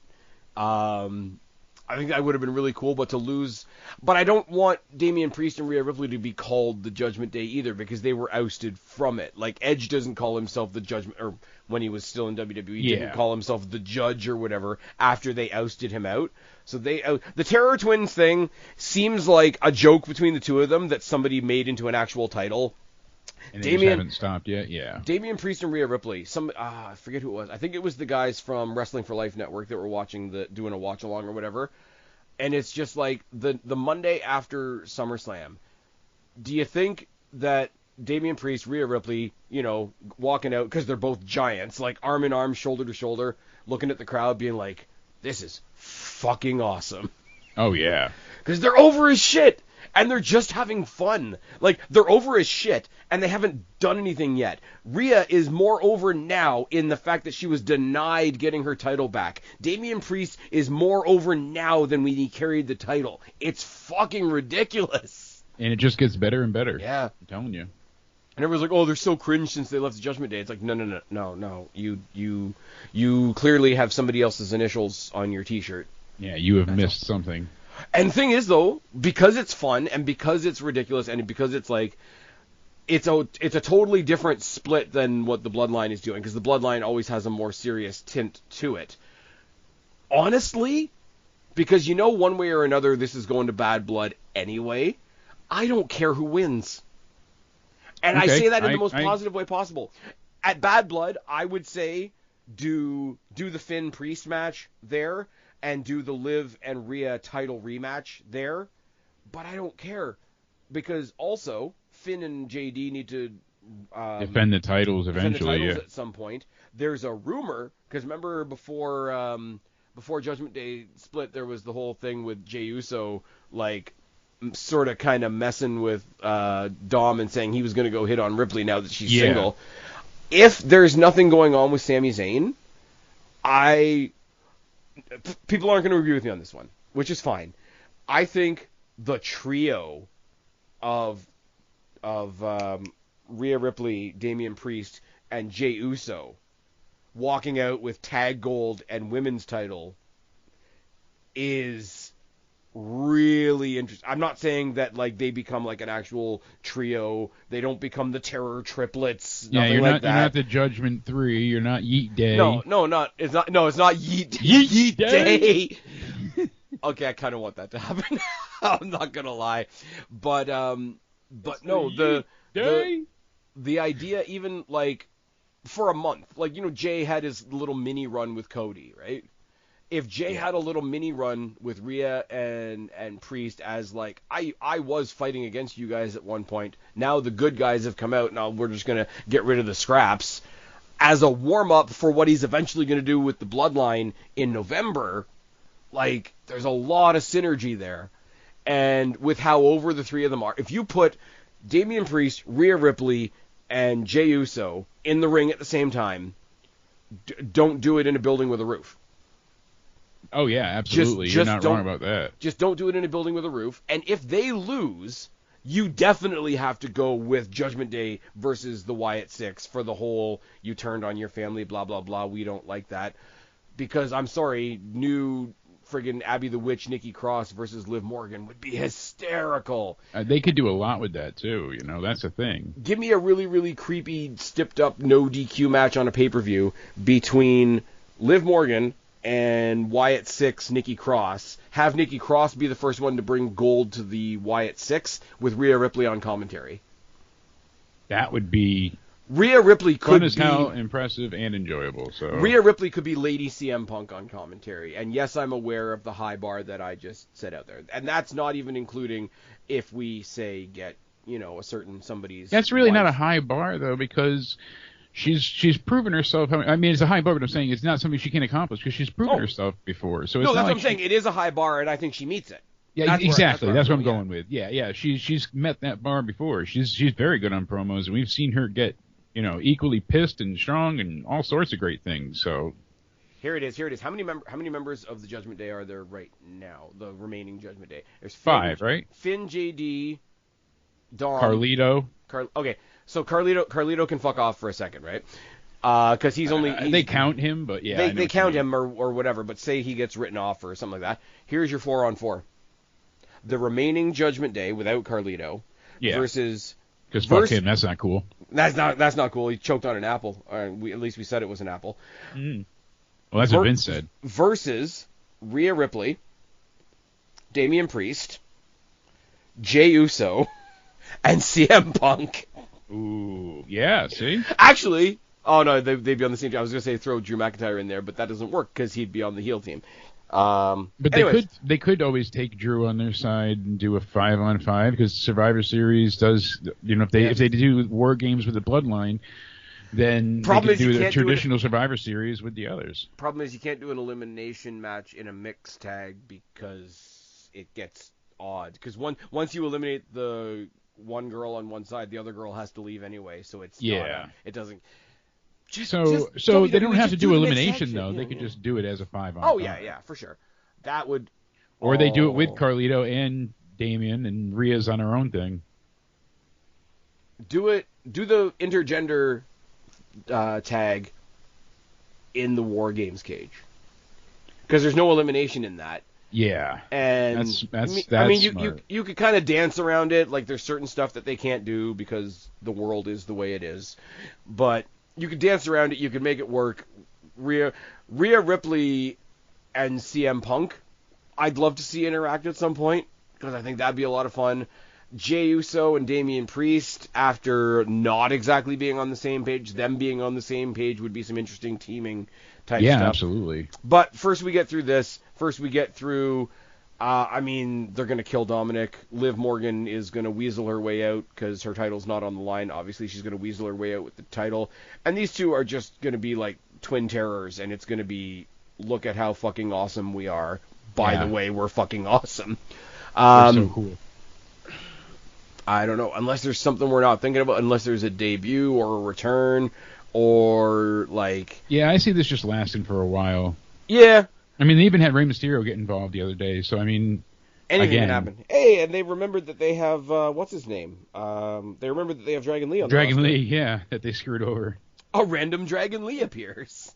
A: I think that would have been really cool, but I don't want Damian Priest and Rhea Ripley to be called the Judgment Day either because they were ousted from it. Like Edge doesn't call himself the Judgment, or when he was still in WWE, didn't call himself the Judge or whatever after they ousted him out. So the Terror Twins thing seems like a joke between the two of them that somebody made into an actual title.
B: And they just haven't stopped yet, yeah.
A: Damian Priest and Rhea Ripley. I forget who it was. I think it was the guys from Wrestling for Life Network that were doing a watch along or whatever. And it's just like the Monday after SummerSlam. Do you think that Damian Priest, Rhea Ripley, walking out because they're both giants, like arm in arm, shoulder to shoulder, looking at the crowd, being like, "This is fucking awesome."
B: Oh yeah.
A: Because they're over as shit. And they're just having fun. Like, they're over as shit, and they haven't done anything yet. Rhea is more over now in the fact that she was denied getting her title back. Damian Priest is more over now than when he carried the title. It's fucking ridiculous.
B: And it just gets better and better.
A: Yeah.
B: I'm telling you.
A: And everyone's like, oh, they're so cringe since they left the Judgment Day. It's like, no. You clearly have somebody else's initials on your T-shirt.
B: Yeah, you have missed something.
A: And the thing is, though, because it's fun and because it's ridiculous and because it's like, it's a totally different split than what the Bloodline is doing, because the Bloodline always has a more serious tint to it. Honestly, because one way or another this is going to Bad Blood anyway, I don't care who wins. And I say that in the most positive way possible. At Bad Blood, I would say do the Finn Priest match there, and do the Liv and Rhea title rematch there, but I don't care, because also Finn and JD need to
B: defend the titles eventually.
A: At some point. There's a rumor, because remember before before Judgment Day split, there was the whole thing with Jey Uso, like, sort of kind of messing with Dom and saying he was going to go hit on Ripley now that she's single. If there's nothing going on with Sami Zayn, people aren't going to agree with me on this one, which is fine. I think the trio of Rhea Ripley, Damian Priest, and Jey Uso walking out with tag gold and women's title is really interesting. I'm not saying that like they become like an actual trio. They don't become the Terror Triplets.
B: Yeah,
A: nothing
B: you're
A: like
B: not.
A: that.
B: You're not the Judgment 3. You're not Yeet Day.
A: No, it's not. No, it's not Yeet Day. Okay, I kind of want that to happen. I'm not gonna lie, but no, the idea, even like for a month, like, you know, Jay had his little mini run with Cody, right? If Jay had a little mini run with Rhea and Priest as like, I was fighting against you guys at one point. Now the good guys have come out. Now we're just gonna get rid of the scraps as a warm up for what he's eventually gonna do with the Bloodline in November. Like, there's a lot of synergy there. And with how over the three of them are, if you put Damian Priest, Rhea Ripley, and Jey Uso in the ring at the same time, don't do it in a building with a roof.
B: Oh, yeah, absolutely. You're not wrong about that.
A: Just don't do it in a building with a roof. And if they lose, you definitely have to go with Judgment Day versus the Wyatt Six for the whole, you turned on your family, blah, blah, blah, we don't like that. Because, I'm sorry, new friggin' Abby the Witch, Nikki Cross versus Liv Morgan would be hysterical.
B: They could do a lot with that, too. You know, that's the thing.
A: Give me a really, really creepy, stipped-up, no DQ match on a pay-per-view between Liv Morgan and Wyatt Six, Nikki Cross. Have Nikki Cross be the first one to bring gold to the Wyatt Six with Rhea Ripley on commentary.
B: That would be
A: Rhea Ripley could
B: fun as hell, impressive, and enjoyable. So
A: Rhea Ripley could be Lady CM Punk on commentary. And yes, I'm aware of the high bar that I just set out there. And that's not even including if we, say, get, you know, a certain somebody's...
B: That's really not a high bar, though, because she's proven herself. I mean, it's a high bar, but I'm saying it's not something she can accomplish because she's proven herself before. So it's
A: no,
B: not
A: that's
B: like
A: what I'm saying. It is a high bar, and I think she meets it.
B: Yeah, exactly. That's what I'm going with. Yeah. She's met that bar before. She's very good on promos, and we've seen her get, you know, equally pissed and strong and all sorts of great things. So
A: here it is. How many members of the Judgment Day are there right now? The remaining Judgment Day. There's Finn,
B: 5, right?
A: Finn, JD, Dom,
B: Carlito.
A: Okay, so Carlito can fuck off for a second, right? Because he's only
B: they count him, but yeah,
A: they count him or whatever. But say he gets written off or something like that. Here's your 4-on-4. The remaining Judgment Day without Carlito versus.
B: Because fuck him, that's not cool.
A: That's not cool. He choked on an apple. At least we said it was an apple.
B: Mm. Well, that's what Vince said.
A: Versus Rhea Ripley, Damian Priest, Jey Uso, and CM Punk.
B: Ooh, yeah. See.
A: Actually, oh no, they'd be on the same team. I was gonna say throw Drew McIntyre in there, but that doesn't work because he'd be on the heel team.
B: But they could always take Drew on their side and do a 5-on-5 because Survivor Series does, you know, if they do War Games with the Bloodline, then they can do the traditional Survivor Series with the others.
A: Problem is you can't do an elimination match in a mixed tag because it gets odd. Because once you eliminate the one girl on one side, the other girl has to leave anyway, so it doesn't.
B: So they don't have to do elimination, though. They could just do it as a 5-on-5.
A: Oh, yeah, for sure. That would...
B: Or they do it with Carlito and Damian, and Rhea's on her own thing.
A: Do the intergender tag in the War Games cage. Because there's no elimination in that.
B: Yeah.
A: And
B: that's
A: I mean,
B: smart.
A: you could kind of dance around it. Like, there's certain stuff that they can't do because the world is the way it is. But... you could dance around it. You could make it work. Rhea Ripley and CM Punk, I'd love to see interact at some point because I think that'd be a lot of fun. Jey Uso and Damian Priest, after not exactly being on the same page, them being on the same page would be some interesting teaming type stuff.
B: Yeah, absolutely.
A: But first we get through this. First we get through... I mean, they're going to kill Dominic. Liv Morgan is going to weasel her way out because her title's not on the line. Obviously, she's going to weasel her way out with the title. And these two are just going to be like twin terrors, and it's going to be look at how fucking awesome we are. By the way, we're fucking awesome.
B: We're so cool.
A: I don't know, unless there's something we're not thinking about, unless there's a debut or a return or like...
B: Yeah, I see this just lasting for a while.
A: Yeah.
B: I mean, they even had Rey Mysterio get involved the other day, so I mean...
A: Anything can happen. Hey, and they remembered that they have, what's his name? They remembered that they have Dragon Lee on the roster.
B: Dragon Lee, yeah, that they screwed over.
A: A random Dragon Lee appears.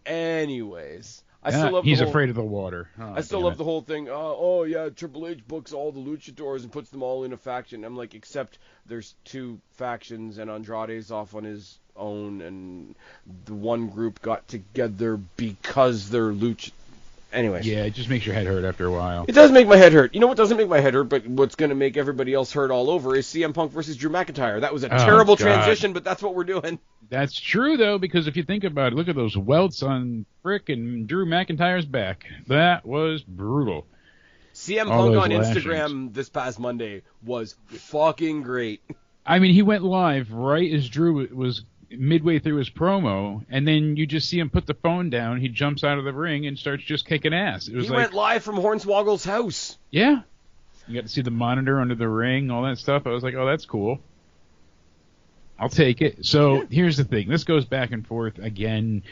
A: Anyways,
B: he's afraid of the water. Oh,
A: I still love the whole thing. Oh yeah, Triple H books all the luchadors and puts them all in a faction. I'm like, except there's 2 factions and Andrade's off on his own, and the one group got together because they're lucha. Anyways.
B: Yeah, it just makes your head hurt after a while.
A: It does make my head hurt. You know what doesn't make my head hurt, but what's going to make everybody else hurt all over is CM Punk versus Drew McIntyre. That was a terrible transition, but that's what we're doing.
B: That's true, though, because if you think about it, look at those welts on frickin' Drew McIntyre's back. That was brutal.
A: CM Punk on Instagram this past Monday was fucking great.
B: I mean, he went live right as Drew was midway through his promo, and then you just see him put the phone down. He jumps out of the ring and starts just kicking ass.
A: He went live from Hornswoggle's house.
B: Yeah. You got to see the monitor under the ring, all that stuff. I was like, oh, that's cool. I'll take it. So here's the thing. This goes back and forth again.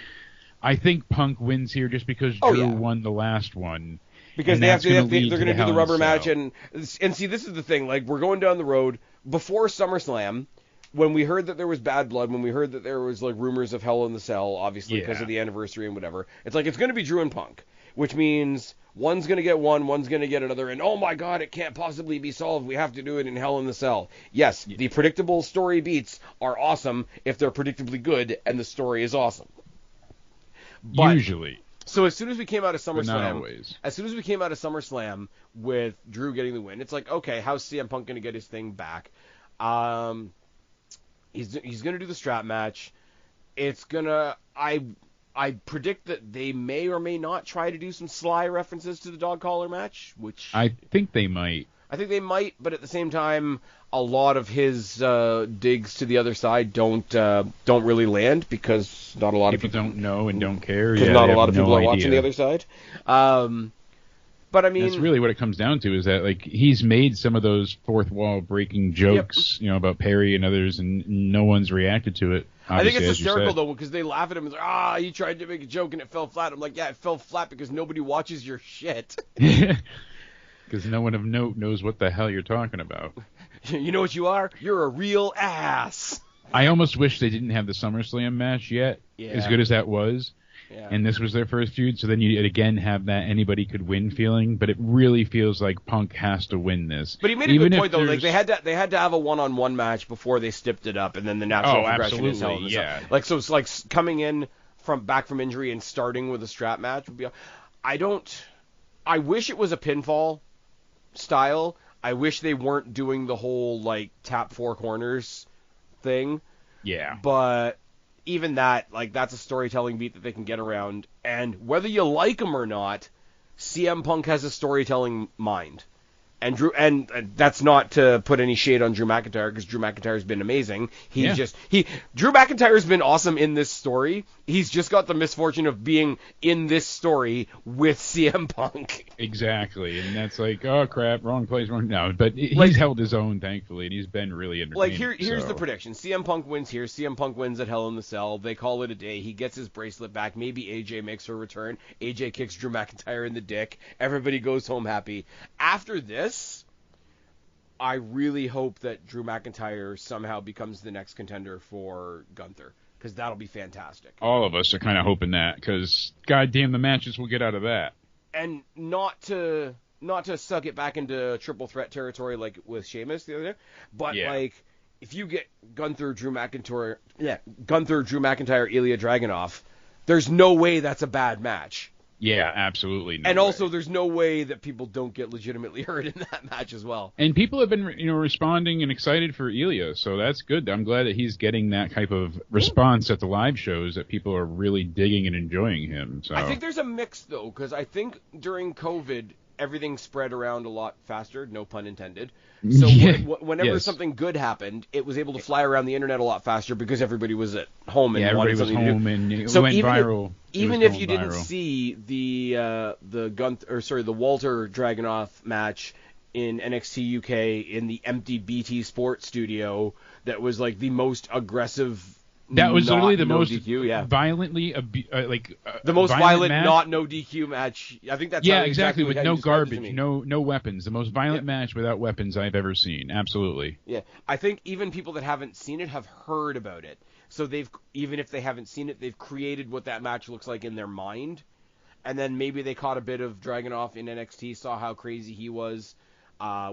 B: I think Punk wins here just because Drew won the last one.
A: Because they're going to do the rubber match. And see, this is the thing. Like, we're going down the road before SummerSlam. When we heard that there was bad blood, when we heard that there was like rumors of Hell in the Cell, obviously because of the anniversary and whatever, it's like it's going to be Drew and Punk, which means one's going to get one, one's going to get another, and oh my god, it can't possibly be solved. We have to do it in Hell in the Cell. Yes, the predictable story beats are awesome if they're predictably good and the story is awesome. But,
B: usually. So
A: as soon as we came out of SummerSlam, with Drew getting the win, it's like, okay, how's CM Punk going to get his thing back? He's gonna do the strap match. It's gonna. I predict that they may or may not try to do some sly references to the dog collar match, which
B: I think they might.
A: But at the same time, a lot of his digs to the other side don't really land because not a lot of people
B: don't know and don't care.
A: Because not a lot of people are watching the other side. But I mean,
B: that's really what it comes down to, is that like he's made some of those fourth wall breaking jokes, about Perry and others, and no one's reacted to it.
A: I think it's hysterical though, because they laugh at him and they're like, you tried to make a joke and it fell flat. I'm like, yeah, it fell flat because nobody watches your shit.
B: Because no one of note knows what the hell you're talking about.
A: You know what you are? You're a real ass.
B: I almost wish they didn't have the SummerSlam match yet, as good as that was. Yeah. And this was their first feud, so then you again have that anybody could win feeling, but it really feels like Punk has to win this.
A: But he made a good point though. Like they had to have a one-on-one match before they stepped it up, and then the natural progression is held.
B: Yeah.
A: Like so, it's like coming in back from injury and starting with a strap match would be. I wish it was a pinfall style. I wish they weren't doing the whole like tap 4 corners thing.
B: Yeah.
A: But even that, like, that's a storytelling beat that they can get around. And whether you like him or not, CM Punk has a storytelling mind. And that's not to put any shade on Drew McIntyre, because Drew McIntyre's been amazing. Drew McIntyre's been awesome in this story. He's just got the misfortune of being in this story with CM Punk.
B: Exactly, and that's like, oh crap, wrong place, wrong. No, but he's held his own, thankfully, and he's been really entertaining.
A: Like here's the prediction: CM Punk wins here. CM Punk wins at Hell in the Cell. They call it a day. He gets his bracelet back. Maybe AJ makes her return. AJ kicks Drew McIntyre in the dick. Everybody goes home happy. After this, I really hope that Drew McIntyre somehow becomes the next contender for Gunther, because that'll be fantastic.
B: All of us are kind of hoping that, because goddamn the matches we'll get out of that.
A: And not to suck it back into triple threat territory like with Sheamus the other day, but like if you get Gunther, Drew McIntyre, Ilya Dragunov, there's no way that's a bad match.
B: Yeah, absolutely.
A: And also, there's no way that people don't get legitimately hurt in that match as well.
B: And people have been, responding and excited for Ilya, so that's good. I'm glad that he's getting that type of response at the live shows, that people are really digging and enjoying him. So
A: I think there's a mix, though, because I think during COVID, everything spread around a lot faster, no pun intended. So whenever something good happened, it was able to fly around the internet a lot faster because everybody was at home and wanted something to do.
B: And it
A: so
B: went
A: even
B: viral.
A: Even if you didn't see the Walter Dragunov match in NXT UK in the empty BT Sports studio, that was like the most aggressive.
B: That was literally the most
A: DQ,
B: violently
A: the most violent
B: match.
A: Not no DQ match. I think that's
B: exactly with no garbage, no weapons. The most violent match without weapons I've ever seen. Absolutely.
A: Yeah, I think even people that haven't seen it have heard about it. So even if they haven't seen it, they've created what that match looks like in their mind, and then maybe they caught a bit of Dragunov in NXT, saw how crazy he was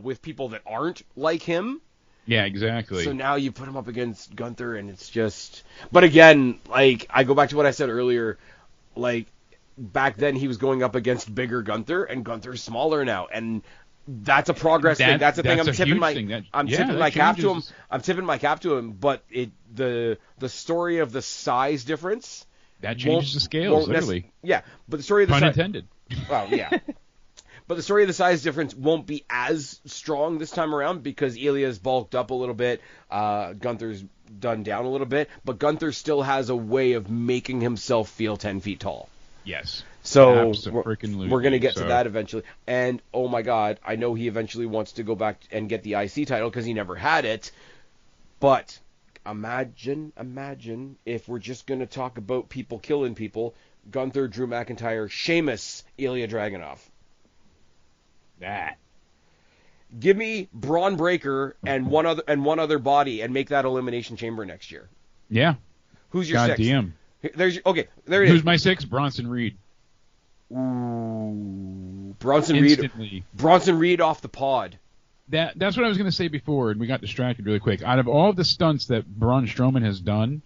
A: with people that aren't like him.
B: Yeah, exactly.
A: So now you put him up against Gunther, and it's just... But again, like, I go back to what I said earlier, like, back then he was going up against bigger Gunther, and Gunther's smaller now, and that's a progress thing. That's the thing. I'm tipping my cap to him. I'm tipping my cap to him, but the story of the size difference...
B: That changes the scales, literally.
A: But the story of the
B: pun intended.
A: Well, yeah. But the story of the size difference won't be as strong this time around because Ilya's bulked up a little bit. Gunther's done down a little bit. But Gunther still has a way of making himself feel 10 feet tall.
B: Yes.
A: So we're going to get to that eventually. And, oh my God, I know he eventually wants to go back and get the IC title because he never had it. But imagine if we're just going to talk about people killing people, Gunther, Drew McIntyre, Sheamus, Ilya Dragunov.
B: That.
A: Give me Braun Breaker and one other body and make that Elimination Chamber next year.
B: Yeah.
A: Who's your sixth?
B: Damn.
A: There it is.
B: Who's my sixth? Bronson Reed.
A: Ooh. Bronson Reed off the pod.
B: That's what I was going to say before, and we got distracted really quick. Out of all of the stunts that Braun Strowman has done,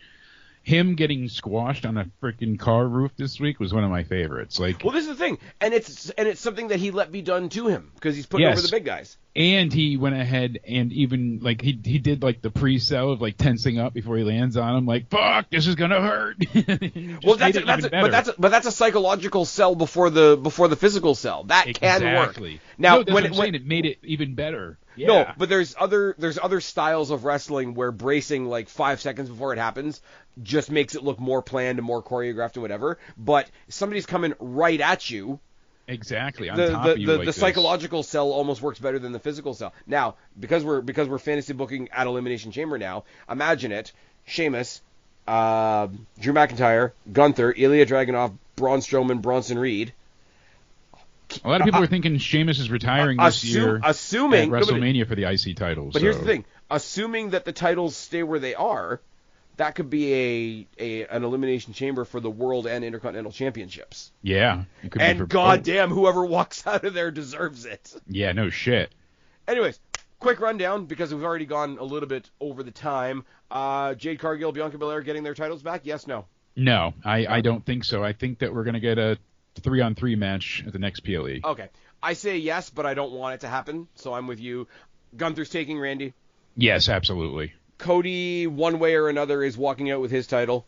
B: him getting squashed on a freaking car roof this week was one of my favorites. Like,
A: well, this is the thing, and it's something that he let be done to him because he's putting over the big guys.
B: And he went ahead and even like he did like the pre-sell of like tensing up before he lands on him, like fuck, this is gonna hurt.
A: Well, that's a psychological sell before the physical sell. That can work. Now,
B: when it made it even better. Yeah.
A: No, but there's other styles of wrestling where bracing like 5 seconds before it happens just makes it look more planned and more choreographed and whatever. But somebody's coming right at you.
B: Exactly. On top of you,
A: the psychological sell almost works better than the physical sell. Now, because we're fantasy booking at Elimination Chamber now, imagine it: Sheamus, Drew McIntyre, Gunther, Ilya Dragunov, Braun Strowman, Bronson Reed.
B: A lot of people are thinking Sheamus is retiring this year
A: assuming
B: at WrestleMania for the IC titles.
A: But here's the thing: assuming that the titles stay where they are, that could be an Elimination Chamber for the World and Intercontinental Championships.
B: Yeah.
A: It could and goddamn, whoever walks out of there deserves it.
B: Yeah, no shit.
A: Anyways, quick rundown because we've already gone a little bit over the time. Jade Cargill, Bianca Belair getting their titles back? Yes, no?
B: No, I don't think so. I think that we're going to get a 3-on-3 match at the next PLE.
A: Okay. I say yes, but I don't want it to happen, so I'm with you. Gunther's taking Randy?
B: Yes, absolutely.
A: Cody, one way or another, is walking out with his title?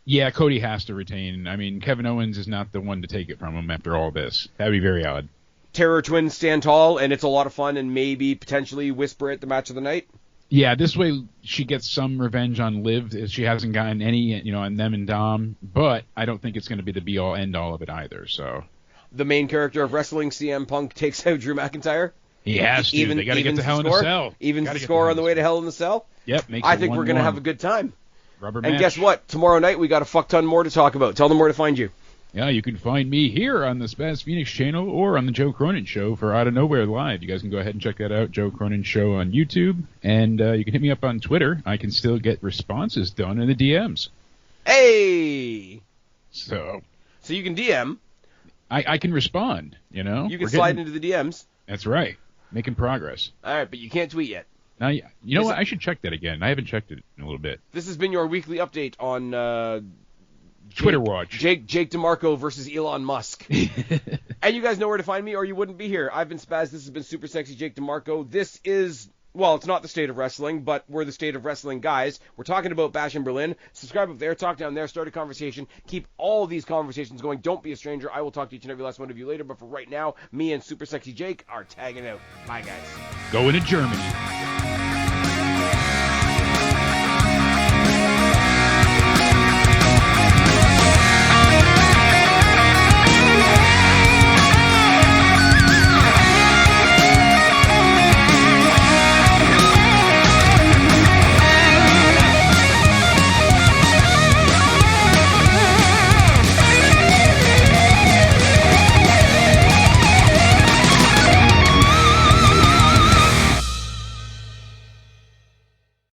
B: Yeah, Cody has to retain. I mean, Kevin Owens is not the one to take it from him after all this. That would be very odd.
A: Terror Twins stand tall, and it's a lot of fun, and maybe potentially whisper at the match of the night?
B: Yeah, this way she gets some revenge on Liv. She hasn't gotten any, on them and Dom, but I don't think it's going to be the be-all, end-all of it either. So
A: the main character of wrestling, CM Punk, takes out Drew McIntyre?
B: He has to. They got to get to Hell in a Cell.
A: Even the score on the way to Hell in a Cell?
B: Yep.
A: I think we're going to have a good time.
B: Rubber
A: and
B: match.
A: Guess what? Tomorrow night we got a fuck ton more to talk about. Tell them where to find you.
B: Yeah, you can find me here on the Spaz Phoenix channel or on the Joe Cronin Show for Out of Nowhere Live. You guys can go ahead and check that out, Joe Cronin Show on YouTube. And you can hit me up on Twitter. I can still get responses done in the DMs.
A: Hey!
B: So
A: you can DM.
B: I can respond, You
A: can slide into the DMs.
B: That's right. Making progress.
A: All right, but you can't tweet yet.
B: Now, you know what? I should check that again. I haven't checked it in a little bit.
A: This has been your weekly update on
B: Twitter Watch.
A: Jake DeMarco versus Elon Musk. And you guys know where to find me or you wouldn't be here. I've been Spaz. This has been Super Sexy Jake DeMarco. This is Well, it's not the state of wrestling, but we're the state of wrestling guys. We're talking about Bash in Berlin. Subscribe up there, talk down there, start a conversation. Keep all these conversations going. Don't be a stranger. I will talk to each and every last one of you later, but for right now, me and Super Sexy Jake are tagging out. Bye, guys.
B: Going to Germany.